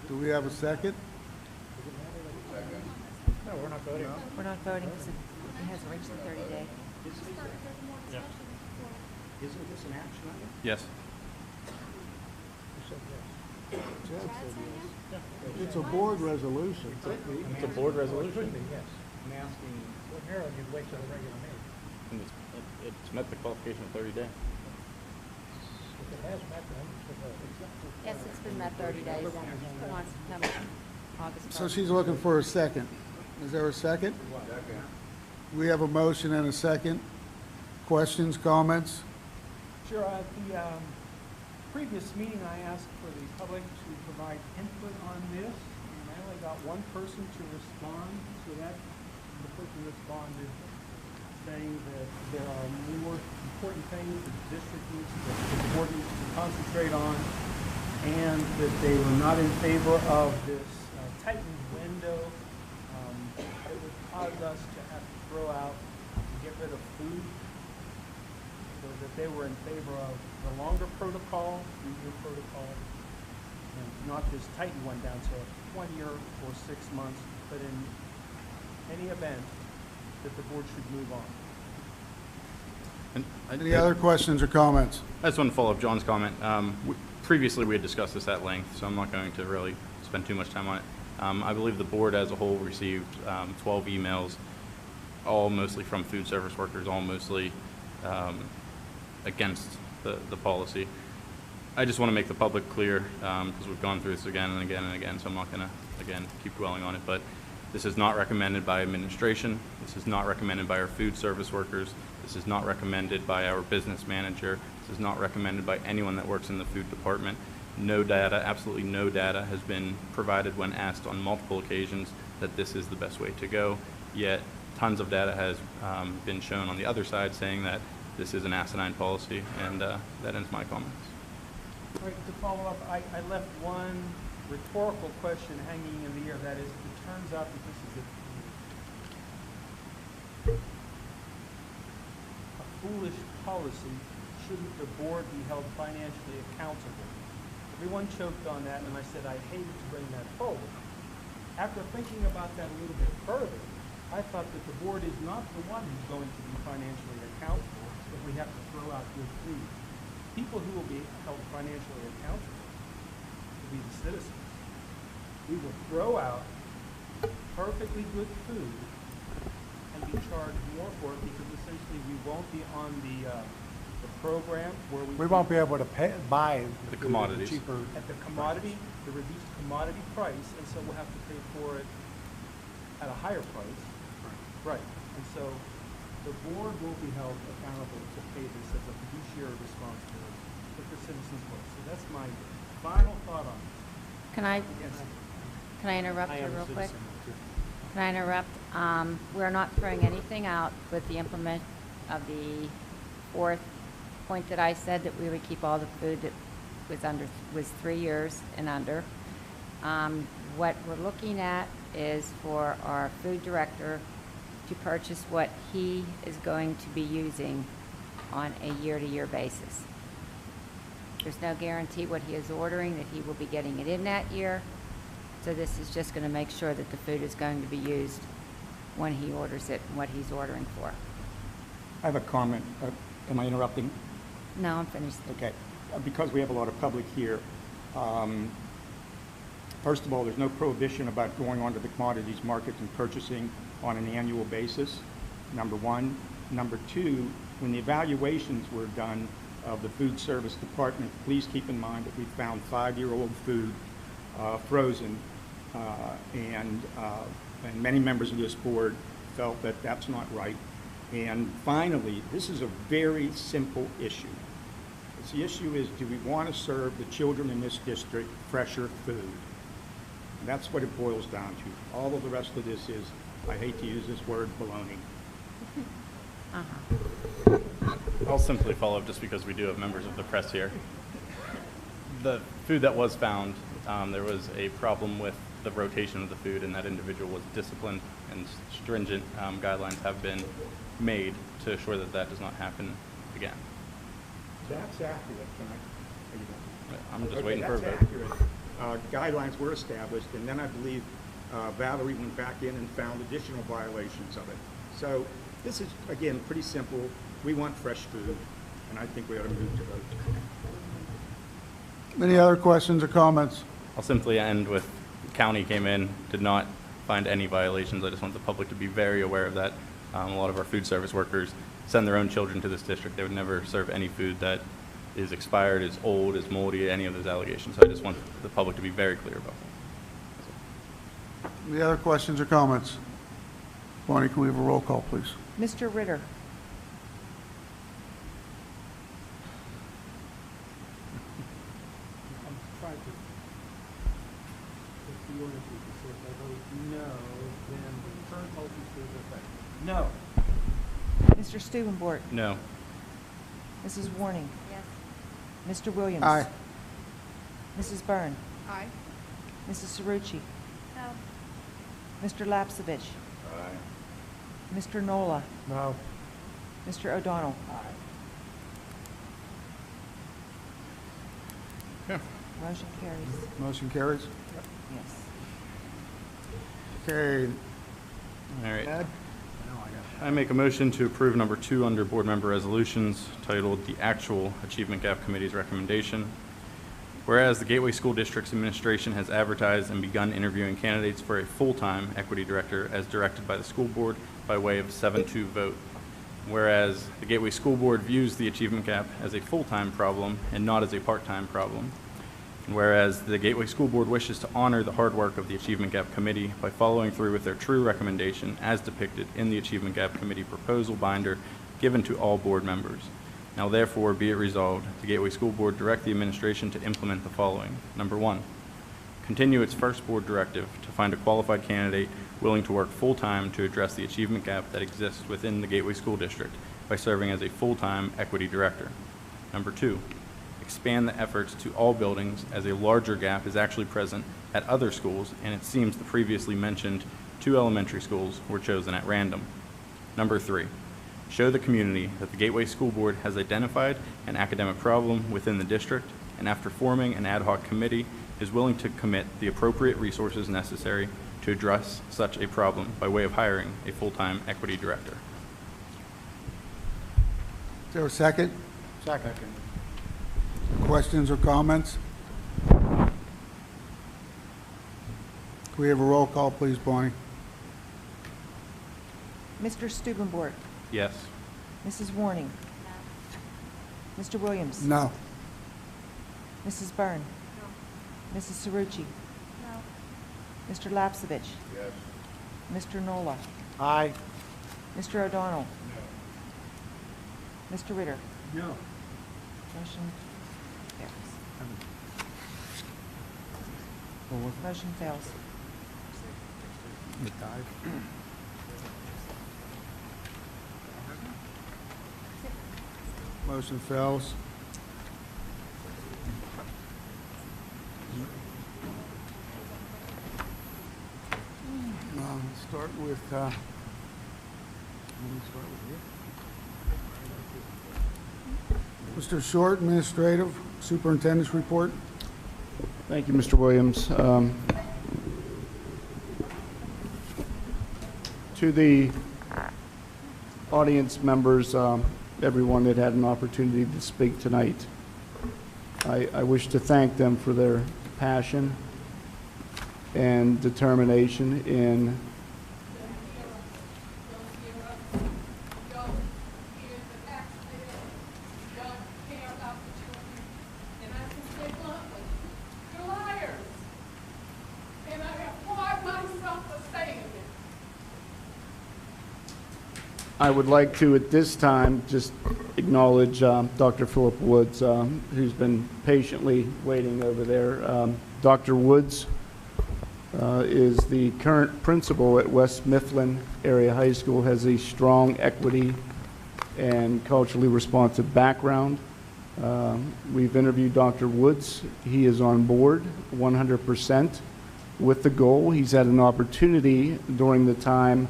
Do we have a second? No, we're not voting. We're not voting because it hasn't reached the 30-day. Isn't this an action item? Yes. It's a board resolution. It's a board resolution? Yes. I'm asking, Well, Harold, you'd wait till the regular meeting. And it's met the qualification of 30 days. If it has met, then it's a vote. Yes, it's been met 30 days. Come on, September, August 1st. So she's looking for a second. Is there a second? We have a motion and a second. Questions, comments? Sure, at the previous meeting, I asked for the public to provide input on this, and I only got one person to respond, so that, the person responded saying that there are more important things that the district needs, that the board needs to concentrate on, and that they were not in favor of this tightened window. It would cause us to have to throw out, to get rid of food, so that they were in favor of the longer protocol, 3-year protocol, and not this tightened one down to 1 year or 6 months, but in any event, that the board should move on. And Any other questions or comments? I just want to follow up John's comment. Previously, we had discussed this at length, so I'm not going to really spend too much time on it. I believe the board as a whole received 12 emails, all mostly from food service workers, all mostly against the policy. I just want to make the public clear, because we've gone through this again and again and again, so I'm not going to, again, keep dwelling on it, but this is not recommended by administration. This is not recommended by our food service workers. This is not recommended by our business manager. This is not recommended by anyone that works in the food department. No data, absolutely no data has been provided when asked on multiple occasions that this is the best way to go, yet tons of data has been shown on the other side saying that this is an asinine policy, and that ends my comments. All right, to follow up, I left one rhetorical question hanging in the air. That is, it turns out that this is a foolish policy. Shouldn't the board be held financially accountable? Everyone choked on that, and I said I hated to bring that forward. After thinking about that a little bit further, I thought that the board is not the one who's going to be financially accountable if we have to throw out good food. People who will be held financially accountable will be the citizens. We will throw out perfectly good food and be charged more for it because essentially we won't be on the program where we won't be able to buy the commodities cheaper at the commodity, the reduced commodity price, and so we'll have to pay for it at a higher price. Right. And so the board will be held accountable to pay this as a fiduciary responsibility with the citizens' vote. So that's my final thought on it. Can I interrupt you real quick? Can I interrupt? We're not throwing anything out with the implement of the fourth point that I said, that we would keep all the food that was 3 years and under. What we're looking at is for our food director to purchase what he is going to be using on a year-to-year basis. There's no guarantee what he is ordering that he will be getting it in that year. So this is just going to make sure that the food is going to be used when he orders it and what he's ordering for. I have a comment. Am I interrupting? No, I'm finished. Okay. Because we have a lot of public here, first of all, there's no prohibition about going onto the commodities market and purchasing on an annual basis, number one. Number two, when the evaluations were done of the food service department, please keep in mind that we found 5-year-old food frozen, and many members of this board felt that that's not right. And finally, this is a very simple issue. The issue is, do we want to serve the children in this district fresher food? And that's what it boils down to. All of the rest of this is, I hate to use this word, baloney. I'll simply follow up just because we do have members of the press here. The food that was found, there was a problem with the rotation of the food, and that individual was disciplined, and stringent guidelines have been made to assure that that does not happen again. That's accurate. I'm just waiting for a vote. Accurate. Guidelines were established, and then I believe Valerie went back in and found additional violations of it. So this is, again, pretty simple. We want fresh food, and I think we ought to move to vote. Any other questions or comments? I'll simply end with, the county came in, did not find any violations. I just want the public to be very aware of that. A lot of our food service workers send their own children to this district. They would never serve any food that is expired, is old, is moldy, any of those allegations. So I just want the public to be very clear about that. Any other questions or comments? Bonnie, can we have a roll call, please? Mr. Ritter. I'm trying to, if the ordinance is to say if I vote no, then the current policy stays in effect. No. Mr. Stubenbort. No. Mrs. Warning. Yes. Mr. Williams. Aye. Mrs. Byrne. Aye. Mrs. Cerrucci. No. Mr. Lapsevich. Aye. Mr. Nola. No. Mr. O'Donnell. Okay. Motion carries. Motion carries. Yes. Okay. All right. Ed? I make a motion to approve number 2 under board member resolutions titled the actual Achievement Gap Committee's recommendation. Whereas the Gateway School District's administration has advertised and begun interviewing candidates for a full-time equity director as directed by the school board by way of 7-2 vote. Whereas the Gateway School Board views the achievement gap as a full-time problem and not as a part-time problem. And whereas the Gateway School Board wishes to honor the hard work of the Achievement Gap Committee by following through with their true recommendation as depicted in the Achievement Gap Committee proposal binder given to all board members. Now therefore be it resolved, the Gateway School Board direct the administration to implement the following. Number 1, continue its first board directive to find a qualified candidate willing to work full-time to address the achievement gap that exists within the Gateway School District by serving as a full-time equity director. Number 2, expand the efforts to all buildings as a larger gap is actually present at other schools, and it seems the previously mentioned 2 elementary schools were chosen at random. Number 3, show the community that the Gateway School Board has identified an academic problem within the district, and after forming an ad hoc committee, is willing to commit the appropriate resources necessary to address such a problem by way of hiring a full-time equity director. Is there a second? Second. Questions or comments? Can we have a roll call, please, Barney? Mr. Stubenborg. Yes. Mrs. Warning. Mr. Williams. No. Mrs. Byrne. Mrs. Cerrucci. No. Mr. Lapsevich. Yes. Mr. Nola. Aye. Mr. O'Donnell. Mr. Ritter. No. Motion fails. Motion fails. Motion fails. Start with, let me start with you. Mr. Short, Administrative Superintendent's Report. Thank you, Mr. Williams. To the audience members, everyone that had an opportunity to speak tonight, I wish to thank them for their passion and determination in I would like to, at this time, just acknowledge Dr. Philip Woods, who's been patiently waiting over there. Dr. Woods is the current principal at West Mifflin Area High School, has a strong equity and culturally responsive background. We've interviewed Dr. Woods. He is on board 100% with the goal. He's had an opportunity during the time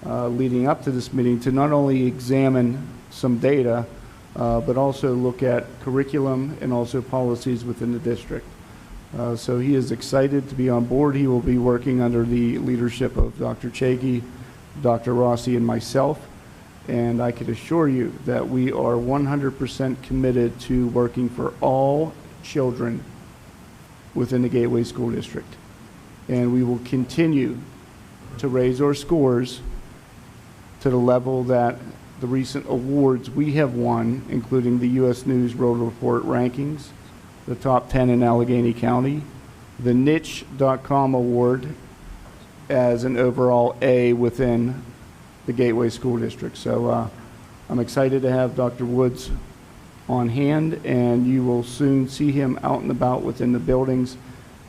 leading up to this meeting to not only examine some data, but also look at curriculum and also policies within the district. So he is excited to be on board. He will be working under the leadership of Dr. Chagey, Dr. Rossi, and myself. And I can assure you that we are 100% committed to working for all children within the Gateway School District. And we will continue to raise our scores to the level that the recent awards we have won, including the U.S. News World Report rankings, the top 10 in Allegheny County, the Niche.com award as an overall A within the Gateway School District. So I'm excited to have Dr. Woods on hand, and you will soon see him out and about within the buildings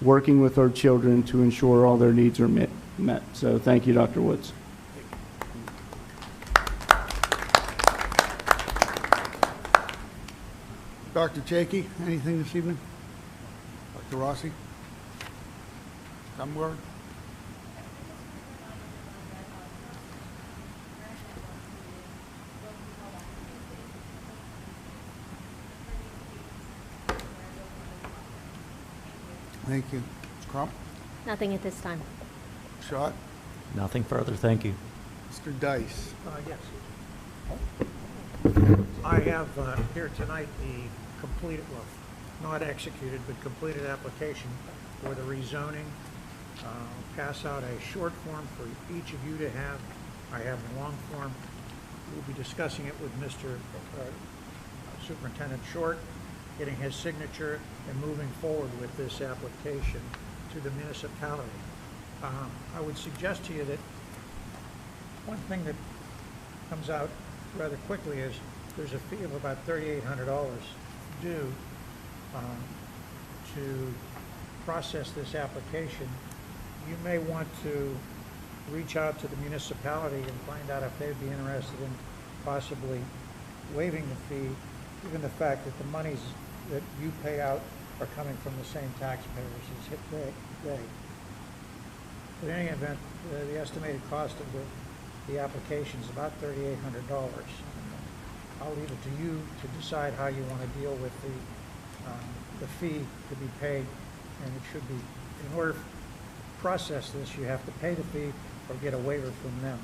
working with our children to ensure all their needs are met. So thank you, Dr. Woods. Dr. Chakey, anything this evening? Dr. Rossi? Some word? Thank you. Ms. Crump? Nothing at this time. Schott? Nothing further, thank you. Mr. Dice? Yes. I have here tonight the completed, well, not executed, but completed application for the rezoning. Pass out a short form for each of you to have. I have a long form. We'll be discussing it with Mr. Superintendent Short, getting his signature and moving forward with this application to the municipality. I would suggest to you that one thing that comes out rather quickly is there's a fee of about $3,800 due to process this application. You may want to reach out to the municipality and find out if they'd be interested in possibly waiving the fee, given the fact that the monies that you pay out are coming from the same taxpayers as they. In any event, the estimated cost of the application is about $3,800. I'll leave it to you to decide how you want to deal with the fee to be paid, and it should be, in order to process this, you have to pay the fee or get a waiver from them.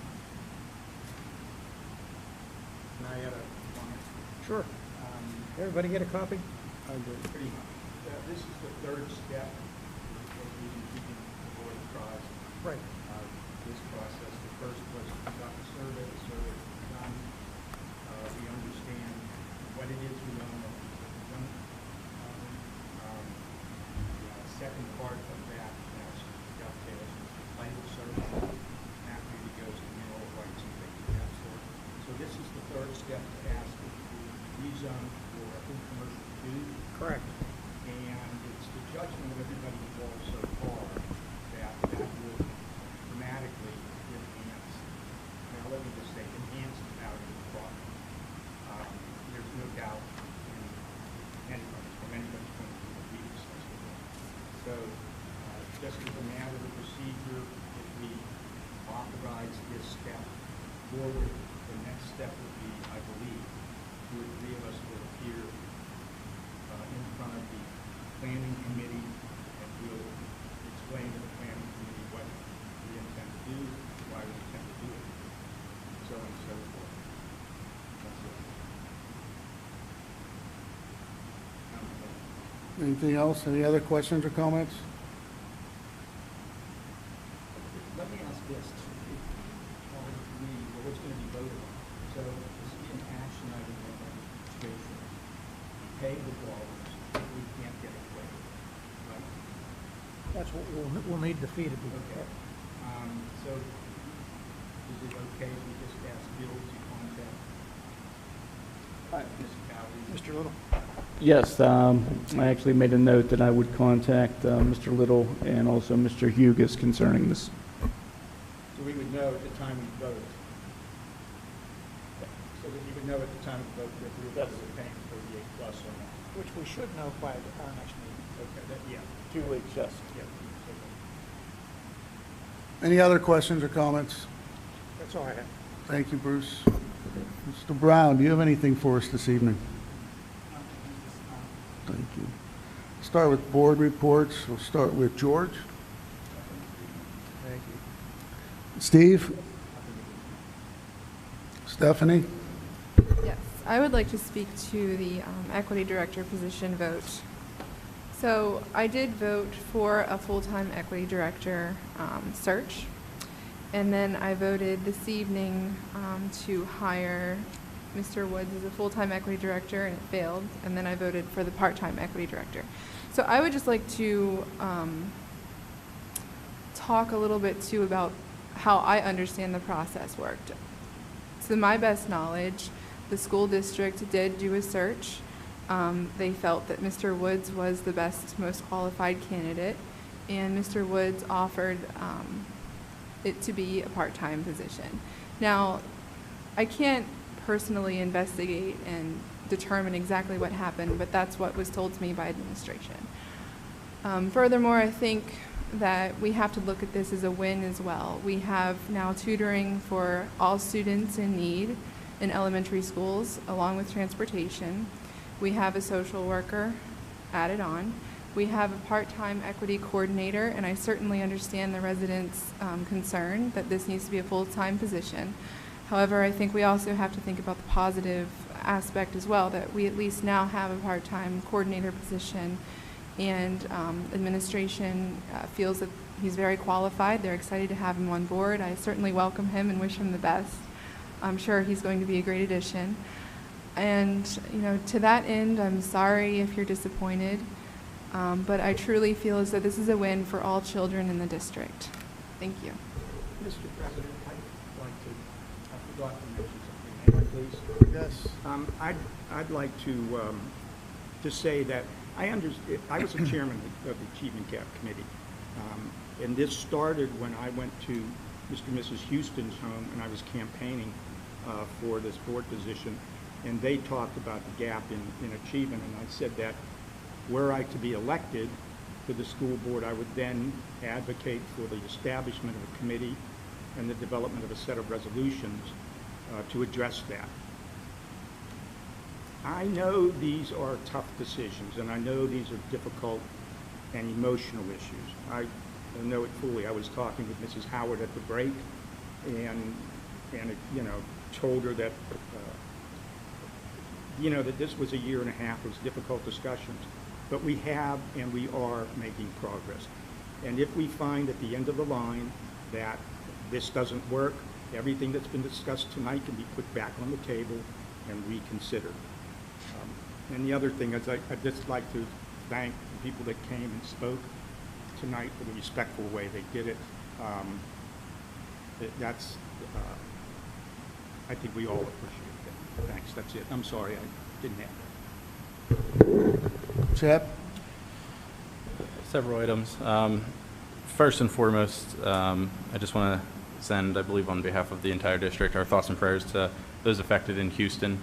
Can I add a comment? Sure. Everybody get a copy? I did. Pretty much. This is the third step as we keeping the board apprised. Right. This process. The first was to conduct a survey. The survey was done. We understand what it is we own and what we don't own. The second part of that dovetails with the title search. That really goes to mineral rights and things of that sort. So this is the third step to ask if we rezone for food commercial food. Correct. And it's the judgment of everybody involved so far that would dramatically enhance, now let me just say, enhance the value of the product. There's no doubt from anybody's point of view that we discussed it. So just as a matter of procedure, if we authorize this step forward, the next step would be, I believe, two or three of us will appear in front of the planning committee, and we'll explain to the planning committee what we intend to do, why we intend to do it, so on and so forth. That's it. Anything else? Any other questions or comments? Let me ask this, what's going to be voted on. So this will be an action item in the administration. We pay the dollars, we can't get it waived, right? That's what we'll need the fee to be. Okay. So is it okay if we just ask Bill to contact municipalities? Mr. Little? Yes, I actually made a note that I would contact Mr. Little and also Mr. Hugus concerning this. So we would know at the time we vote. So that you would know at the time we vote that we're paying 38 plus or not. Which we should know by our next meeting. Okay, yeah. 2 weeks, yes. Yeah. Any other questions or comments? That's all I have. Thank you, Bruce. Mr. Brown, do you have anything for us this evening? Thank you. Start with board reports. We'll start with George. Thank you. Steve? Stephanie? Yes, I would like to speak to the equity director position vote. So I did vote for a full-time equity director search, and then I voted this evening to hire Mr. Woods as a full-time equity director, and it failed, and then I voted for the part-time equity director. So I would just like to talk a little bit too about how I understand the process worked. To my best knowledge, the school district did do a search. They felt that Mr. Woods was the best, most qualified candidate, and Mr. Woods offered it to be a part-time position. Now, I can't personally investigate and determine exactly what happened, but that's what was told to me by administration. Furthermore, I think that we have to look at this as a win as well. We have now tutoring for all students in need in elementary schools, along with transportation. We have a social worker added on. We have a part-time equity coordinator, and I certainly understand the residents' concern that this needs to be a full-time position. However, I think we also have to think about the positive aspect as well, that we at least now have a part-time coordinator position, and administration feels that he's very qualified. They're excited to have him on board. I certainly welcome him and wish him the best. I'm sure he's going to be a great addition. And, you know, to that end, I'm sorry if you're disappointed, but I truly feel as though this is a win for all children in the district. Thank you. Mr. President, I'd like to, I forgot to mention something, may I please? Yes. I'd like to say that I was a chairman of the Achievement Gap Committee, and this started when I went to Mr. and Mrs. Houston's home, and I was campaigning for this board position, and they talked about the gap in achievement, and I said that were I to be elected to the school board, I would then advocate for the establishment of a committee and the development of a set of resolutions to address that. I know these are tough decisions, and I know these are difficult and emotional issues. I know it fully. I was talking with Mrs. Howard at the break, and you know, told her that you know, that this was a year and a half. It was difficult discussions, but we have and we are making progress. And if we find at the end of the line that this doesn't work, everything that's been discussed tonight can be put back on the table and reconsidered. And the other thing is, I'd just like to thank the people that came and spoke tonight for the respectful way they did it. I think we all appreciate that. Thanks, that's it. I'm sorry I didn't have that. Chip? Several items. First and foremost, I just want to send, I believe on behalf of the entire district, our thoughts and prayers to those affected in Houston.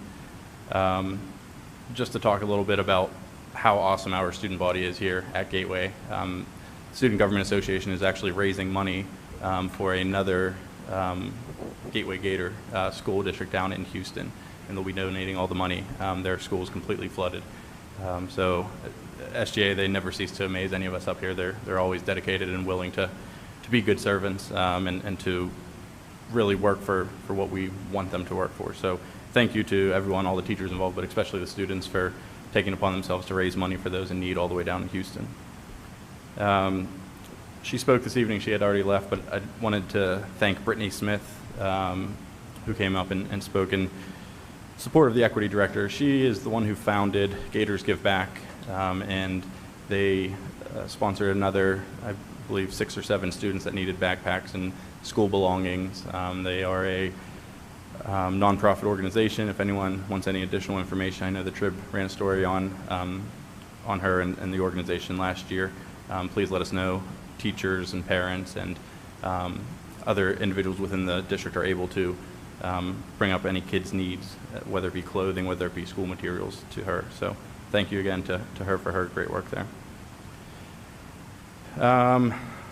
Just to talk a little bit about how awesome our student body is here at Gateway. Student Government Association is actually raising money for another Gateway Gator school district down in Houston, and they'll be donating all the money. Their school is completely flooded. So SGA, they never cease to amaze any of us up here. They're always dedicated and willing to be good servants and to really work for what we want them to work for. So thank you to everyone, all the teachers involved, but especially the students for taking upon themselves to raise money for those in need all the way down in Houston. She spoke this evening. She had already left, but I wanted to thank Brittany Smith, who came up and spoke in support of the equity director. She is the one who founded Gators Give Back, and they sponsored another, I believe, 6 or 7 students that needed backpacks and school belongings. They are a nonprofit organization. If anyone wants any additional information, I know the Trib ran a story on her and the organization last year. Please let us know. Teachers and parents and other individuals within the district are able to bring up any kids' needs, whether it be clothing, whether it be school materials, to her. So thank you again to her for her great work there.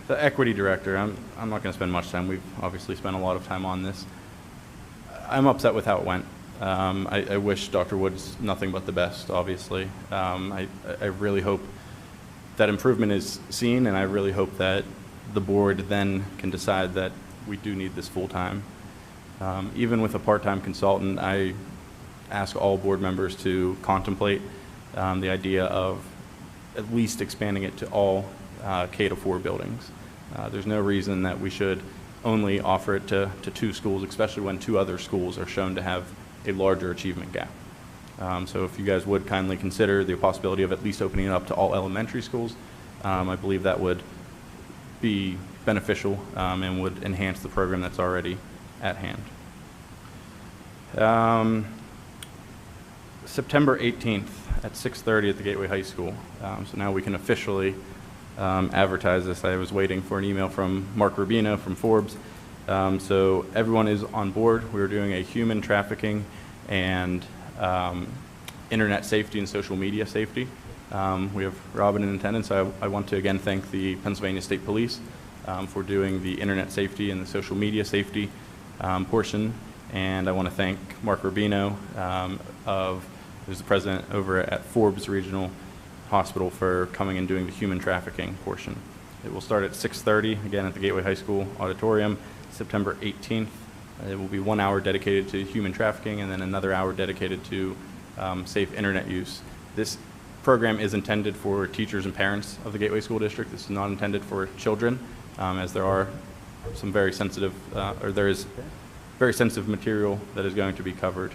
The equity director, I'm not going to spend much time. We've obviously spent a lot of time on this. I'm upset with how it went. I wish Dr. Woods nothing but the best, obviously. I really hope that improvement is seen, and I really hope that the board then can decide that we do need this full-time. Even with a part-time consultant, I ask all board members to contemplate the idea of at least expanding it to all K-4 buildings. There's no reason that we should only offer it to 2 schools, especially when 2 other schools are shown to have a larger achievement gap. So if you guys would kindly consider the possibility of at least opening it up to all elementary schools, I believe that would be beneficial and would enhance the program that's already at hand. September 18th at 6:30 at the Gateway High School. So now we can officially advertise this. I was waiting for an email from Mark Rubino from Forbes. So everyone is on board. We're doing a human trafficking and internet safety and social media safety. We have Robin in attendance. I want to again thank the Pennsylvania State Police for doing the internet safety and the social media safety portion. And I want to thank Mark Rubino, who's the president over at Forbes Regional Hospital, for coming and doing the human trafficking portion. It will start at 6:30, again at the Gateway High School auditorium, September 18th. It will be 1 hour dedicated to human trafficking and then another hour dedicated to safe internet use. This program is intended for teachers and parents of the Gateway School District. This is not intended for children, as there are some very sensitive, there is very sensitive material that is going to be covered.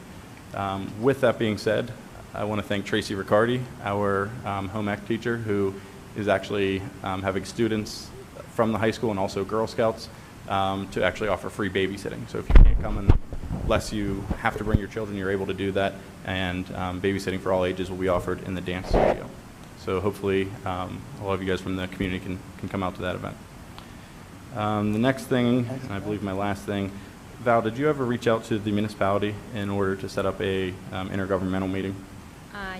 With that being said, I want to thank Tracy Riccardi, our home ec teacher, who is actually having students from the high school and also Girl Scouts to actually offer free babysitting. So if you can't come unless you have to bring your children, you're able to do that, and babysitting for all ages will be offered in the dance studio. So hopefully a lot of you guys from the community can come out to that event. The next thing, and I believe my last thing, Val, did you ever reach out to the municipality in order to set up a intergovernmental meeting?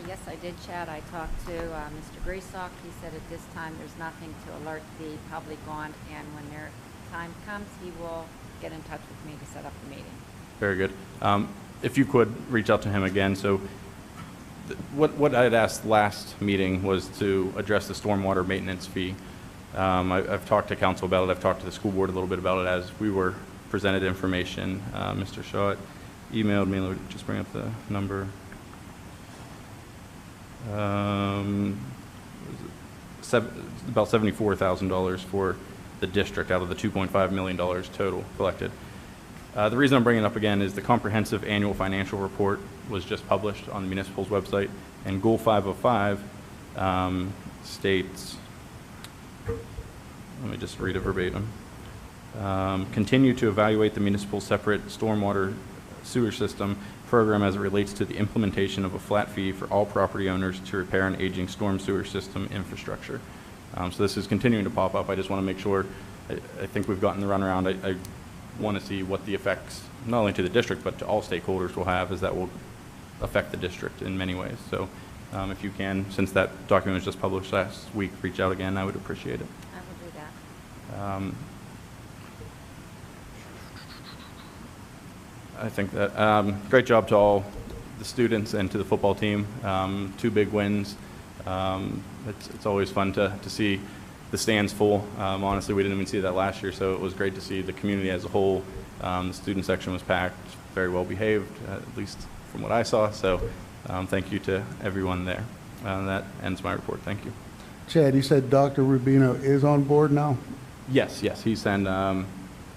Yes, I did, Chad. I talked to Mr. Griesok. He said at this time there's nothing to alert the public on, and when their time comes, he will get in touch with me to set up the meeting. Very good. If you could reach out to him again. So what I had asked last meeting was to address the stormwater maintenance fee. I've talked to council about it. I've talked to the school board a little bit about it as we were presented information. Mr. Shaw emailed me. Let me just bring up the number. About $74,000 for the district out of the $2.5 million total collected. The reason I'm bringing it up again is the comprehensive annual financial report was just published on the municipal's website, and Goal 505 states, let me just read it verbatim, continue to evaluate the municipal separate stormwater sewer system program as it relates to the implementation of a flat fee for all property owners to repair an aging storm sewer system infrastructure. So this is continuing to pop up. I just want to make sure, I think we've gotten the runaround. I want to see what the effects, not only to the district, but to all stakeholders will have, as that will affect the district in many ways. So if you can, since that document was just published last week, reach out again, I would appreciate it. I will do that. I think that great job to all the students and to the football team. 2 big wins. It's always fun to see the stands full. Honestly, we didn't even see that last year, so it was great to see the community as a whole. The student section was packed, very well behaved, at least from what I saw. So thank you to everyone there. That ends my report. Thank you. Chad, you said Dr. Rubino is on board now? Yes, he sent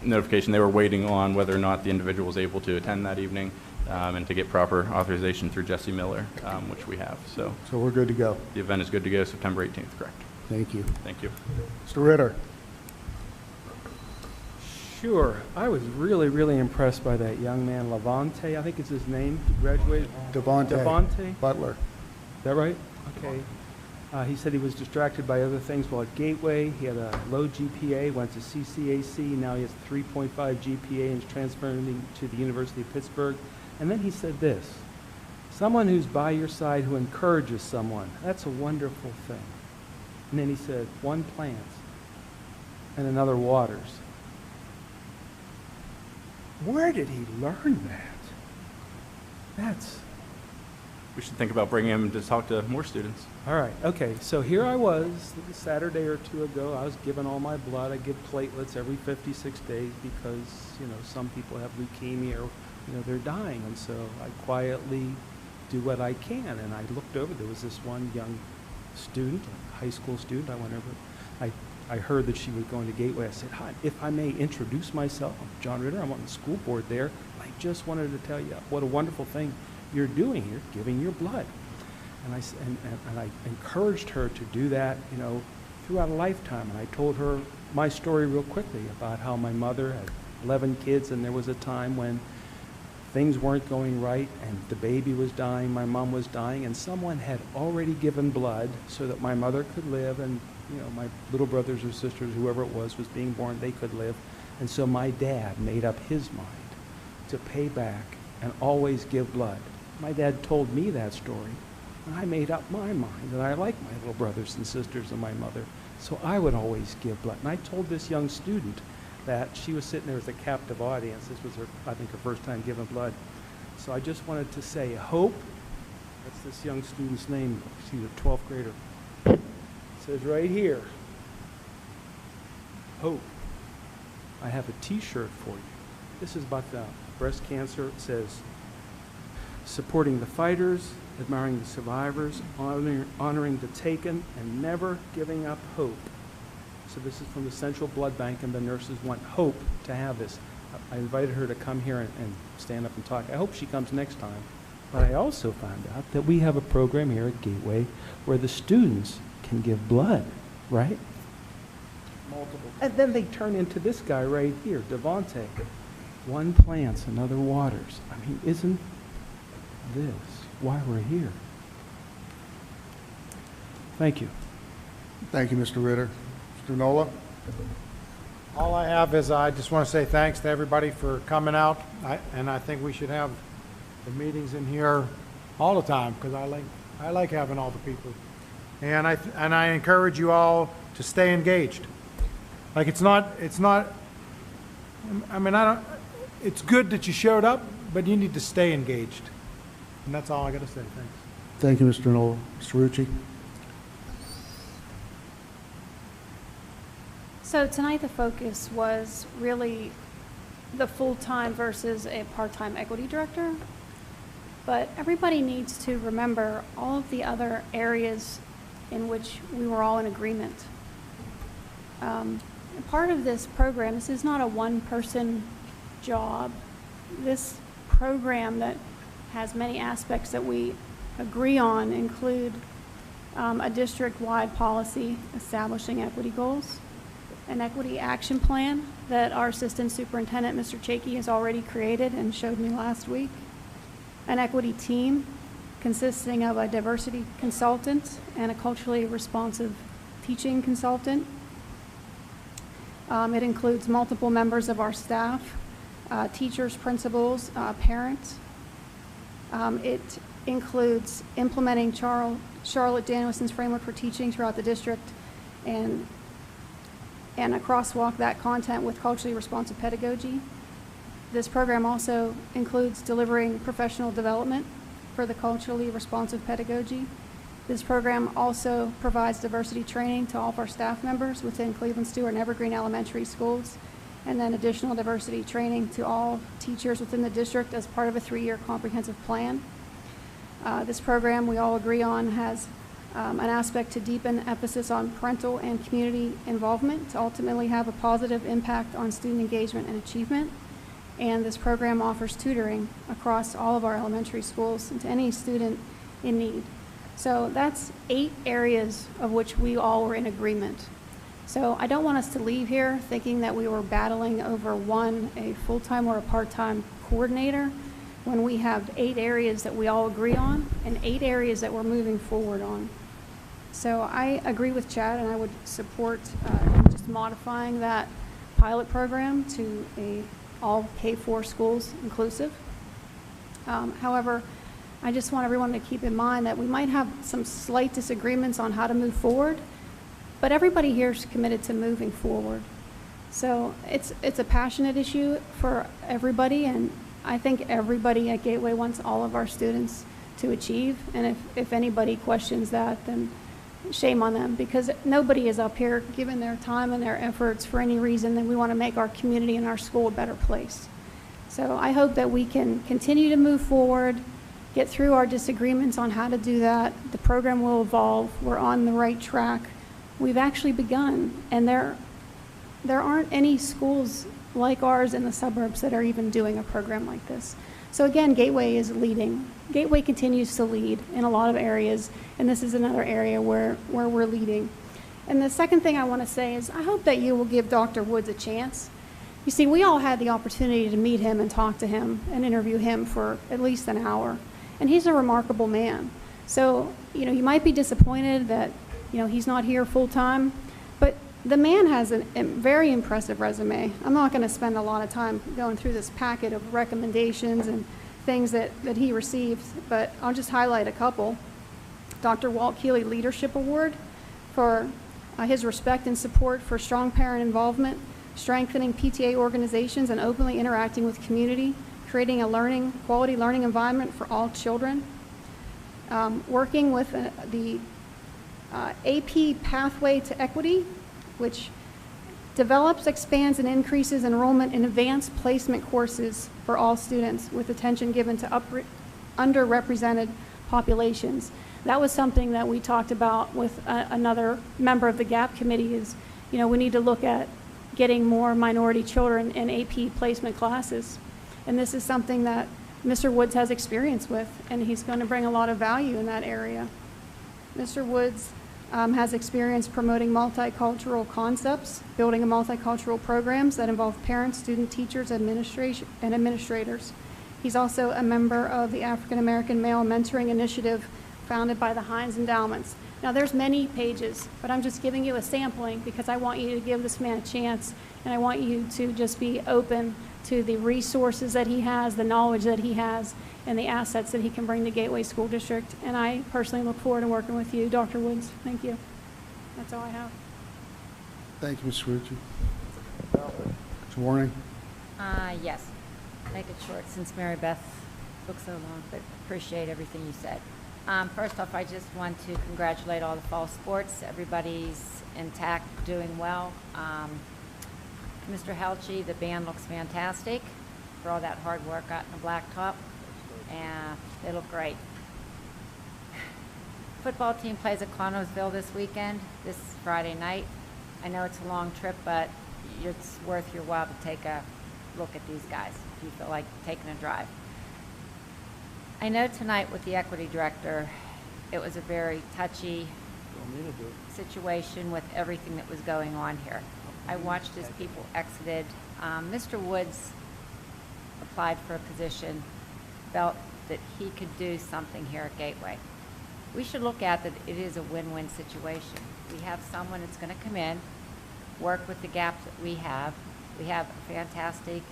notification. They were waiting on whether or not the individual was able to attend that evening and to get proper authorization through Jesse Miller, which we have. So we're good to go. The event is good to go September 18th, correct? Thank you. Thank you. Mr. Ritter. Sure. I was really, really impressed by that young man, Levante, I think is his name. He graduated. Devonte Butler. Is that right? Okay. He said he was distracted by other things while at Gateway. He had a low GPA, went to CCAC. Now he has 3.5 GPA and is transferring to the University of Pittsburgh. And then he said this, someone who's by your side who encourages someone, that's a wonderful thing. And then he said, one plants and another waters. Where did he learn that? We should think about bringing him to talk to more students. All right, okay, so here I was, a Saturday or 2 ago, I was giving all my blood. I give platelets every 56 days because, some people have leukemia or, they're dying. And so I quietly do what I can. And I looked over, there was this one young student, a high school student. I went over, I heard that she was going to Gateway. I said, hi, if I may introduce myself, I'm John Ritter, I'm on the school board there. I just wanted to tell you what a wonderful thing you're doing here, giving your blood. And I encouraged her to do that, throughout a lifetime. And I told her my story real quickly about how my mother had 11 kids, and there was a time when things weren't going right, and the baby was dying, my mom was dying, and someone had already given blood so that my mother could live, and my little brothers or sisters, whoever it was being born, they could live. And so my dad made up his mind to pay back and always give blood. My dad told me that story, and I made up my mind, and I like my little brothers and sisters and my mother, so I would always give blood. And I told this young student that she was sitting there as a captive audience. This was her, I think, her first time giving blood. So I just wanted to say, Hope, that's this young student's name, she's a 12th grader. It says right here, Hope, I have a t-shirt for you. This is about breast cancer. It says, supporting the fighters, admiring the survivors, honoring the taken, and never giving up hope. So this is from the Central Blood Bank, and the nurses want hope to have this. I invited her to come here and stand up and talk. I hope she comes next time. But I also found out that we have a program here at Gateway where the students can give blood, right? Multiple. And then they turn into this guy right here, Devonte. One plants, another waters. I mean, isn't this why we're here? Thank you. Thank you, Mr. Ritter. Mr. Nola? All I have is I just want to say thanks to everybody for coming out. And I think we should have the meetings in here all the time because I like having all the people. And I encourage you all to stay engaged. Like it's not, I mean, it's good that you showed up, but you need to stay engaged. And that's all I got to say. Thanks. Thank you, Mr. Nola. Mr. Rucci? So tonight the focus was really the full-time versus a part-time equity director. But everybody needs to remember all of the other areas in which we were all in agreement. Part of this program, this is not a one-person job. This program that has many aspects that we agree on include a district-wide policy establishing equity goals, an equity action plan that our assistant superintendent, Mr. Chakey, has already created and showed me last week, an equity team consisting of a diversity consultant and a culturally responsive teaching consultant. It includes multiple members of our staff, teachers, principals, parents. It includes implementing Charlotte Danielson's framework for teaching throughout the district and a crosswalk that content with culturally responsive pedagogy. This program also includes delivering professional development for the culturally responsive pedagogy. This program also provides diversity training to all of our staff members within Cleveland, Stewart, and Evergreen elementary schools, and then additional diversity training to all teachers within the district as part of a 3-year comprehensive plan. This program, we all agree on, has an aspect to deepen emphasis on parental and community involvement to ultimately have a positive impact on student engagement and achievement. And this program offers tutoring across all of our elementary schools and to any student in need. So that's 8 areas of which we all were in agreement. So I don't want us to leave here thinking that we were battling over a full-time or a part-time coordinator when we have 8 areas that we all agree on and 8 areas that we're moving forward on. So I agree with Chad, and I would support just modifying that pilot program to all K-4 schools inclusive. However, I just want everyone to keep in mind that we might have some slight disagreements on how to move forward, but everybody here is committed to moving forward. So it's a passionate issue for everybody, and I think everybody at Gateway wants all of our students to achieve. And if anybody questions that, then shame on them, because nobody is up here giving their time and their efforts for any reason than we want to make our community and our school a better place. So I hope that we can continue to move forward, get through our disagreements on how to do that. The program will evolve. We're on the right track. We've actually begun, and there aren't any schools like ours in the suburbs that are even doing a program like this. So again, Gateway is leading. Gateway continues to lead in a lot of areas, and this is another area where we're leading. And the second thing I want to say is I hope that you will give Dr. Woods a chance. You see, we all had the opportunity to meet him and talk to him and interview him for at least an hour, and he's a remarkable man. So, you might be disappointed that, he's not here full-time, but the man has a very impressive resume. I'm not going to spend a lot of time going through this packet of recommendations and things that he received, but I'll just highlight a couple. Dr. Walt Keeley Leadership Award for his respect and support for strong parent involvement, strengthening PTA organizations and openly interacting with community, creating a quality learning environment for all children, working with the AP Pathway to Equity, which Develops, expands, and increases enrollment in advanced placement courses for all students with attention given to underrepresented populations. That was something that we talked about with another member of the GAP committee is, you know, we need to look at getting more minority children in AP placement classes. And this is something that Mr. Woods has experience with, and he's going to bring a lot of value in that area. Mr. Woods has experience promoting multicultural concepts, building multicultural programs that involve parents, student teachers, administration, and administrators. He's also a member of the African American Male Mentoring Initiative founded by the Hines Endowments. Now there's many pages, but I'm just giving you a sampling because I want you to give this man a chance, and I want you to just be open to the resources that he has, the knowledge that he has, and the assets that he can bring to Gateway School District. And I personally look forward to working with you, Dr. Woods. Thank you. That's all I have. Thank you, Ms. Rucci. Mr. Warning? Yes. Make it short since Mary Beth took so long, but appreciate everything you said. First off, I just want to congratulate all the fall sports. Everybody's intact, doing well. Mr. Helchi, the band looks fantastic for all that hard work out in the blacktop, and they look great. Football team plays at Connellsville this weekend, this Friday night. I know it's a long trip, but it's worth your while to take a look at these guys if you feel like taking a drive. I know tonight with the equity director, it was a very touchy situation with everything that was going on here. I watched as people exited. Mr. Woods applied for a position, felt that he could do something here at Gateway. We should look at that it is a win-win situation. We have someone that's going to come in, work with the gaps that we have. We have a fantastic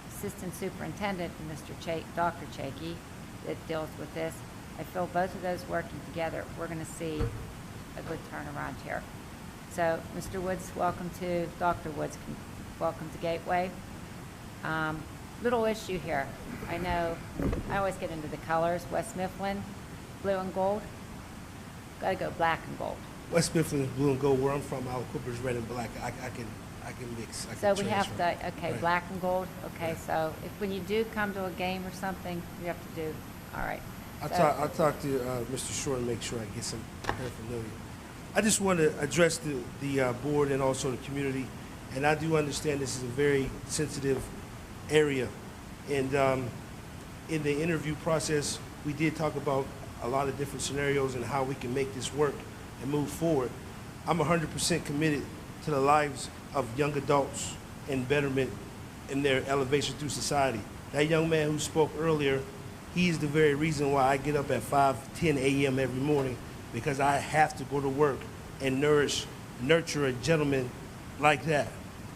assistant superintendent, Dr. Chakey, that deals with this. I feel both of those working together, we're going to see a good turnaround here. So, Mr. Woods, welcome to, Dr. Woods, welcome to Gateway. Little issue here. I know I always get into the colors. West Mifflin, blue and gold. Got to go black and gold. West Mifflin is blue and gold. Where I'm from, Aliquippa is red and black. I can mix. So we have to, okay, right. Black and gold. Okay, yeah. So if when you do come to a game or something, you have to do, all right. I'll talk to Mr. Shore and make sure I get some paraphernalia. I just want to address the board and also the community, and I do understand this is a very sensitive area. And in the interview process, we did talk about a lot of different scenarios and how we can make this work and move forward. I'm 100% committed to the lives of young adults and betterment in their elevation through society. That young man who spoke earlier, he is the very reason why I get up at 5:10 a.m. every morning, because I have to go to work and nurture a gentleman like that.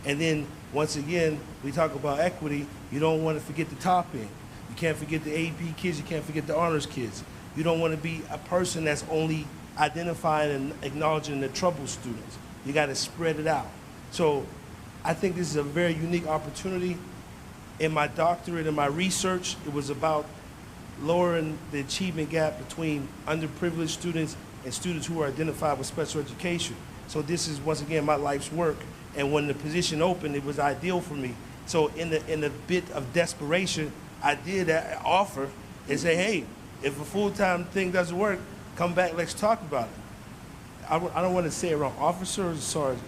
And then, once again, we talk about equity. You don't want to forget the top end. You can't forget the AP kids. You can't forget the honors kids. You don't want to be a person that's only identifying and acknowledging the troubled students. You got to spread it out. So I think this is a very unique opportunity. In my doctorate and my research, it was about lowering the achievement gap between underprivileged students and students who are identified with special education. So this is, once again, my life's work. And when the position opened, it was ideal for me. So in a bit of desperation, I did offer and say, hey, if a full-time thing doesn't work, come back, let's talk about it. I don't want to say it wrong. Officer or sergeant?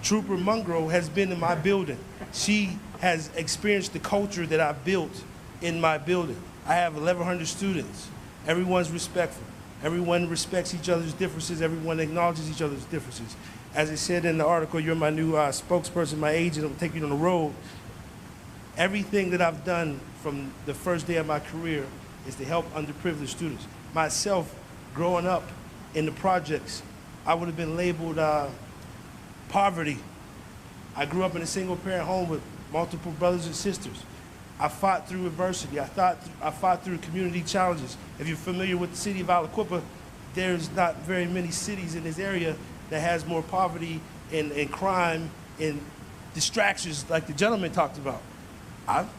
Trooper Mungro has been in my building. She has experienced the culture that I built in my building. I have 1,100 students. Everyone's respectful. Everyone respects each other's differences. Everyone acknowledges each other's differences. As I said in the article, you're my new spokesperson, my agent. I'm taking you on the road. Everything that I've done from the first day of my career is to help underprivileged students. Myself, growing up in the projects, I would have been labeled poverty. I grew up in a single-parent home with multiple brothers and sisters. I fought through adversity. I fought through community challenges. If you're familiar with the city of Aliquippa, there's not very many cities in this area that has more poverty and crime and distractions like the gentleman talked about. I've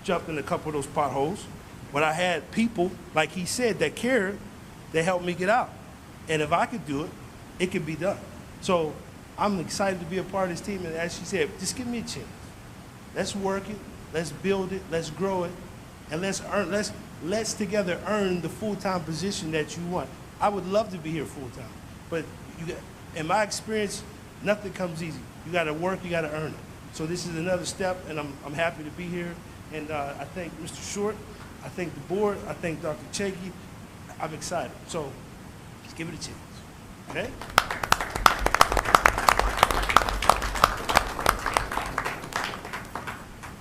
jumped in a couple of those potholes, but I had people, like he said, that cared, that helped me get out. And if I could do it, it could be done. So I'm excited to be a part of this team, and as she said, just give me a chance. Let's work it, let's build it, let's grow it, and let's together earn the full-time position that you want. I would love to be here full-time, but in my experience, nothing comes easy. You gotta work, you gotta earn it. So this is another step, and I'm happy to be here. And I thank Mr. Short, I thank the board, I thank Dr. Chakey. I'm excited. So let's give it a chance, okay?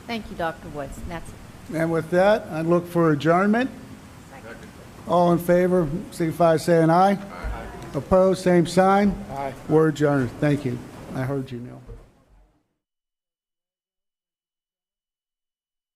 Thank you, Dr. Woods. That's it. And with that, I look for adjournment. All in favor, signify by saying aye. Opposed, same sign. Aye. We're adjourned. Thank you. I heard you, Neil.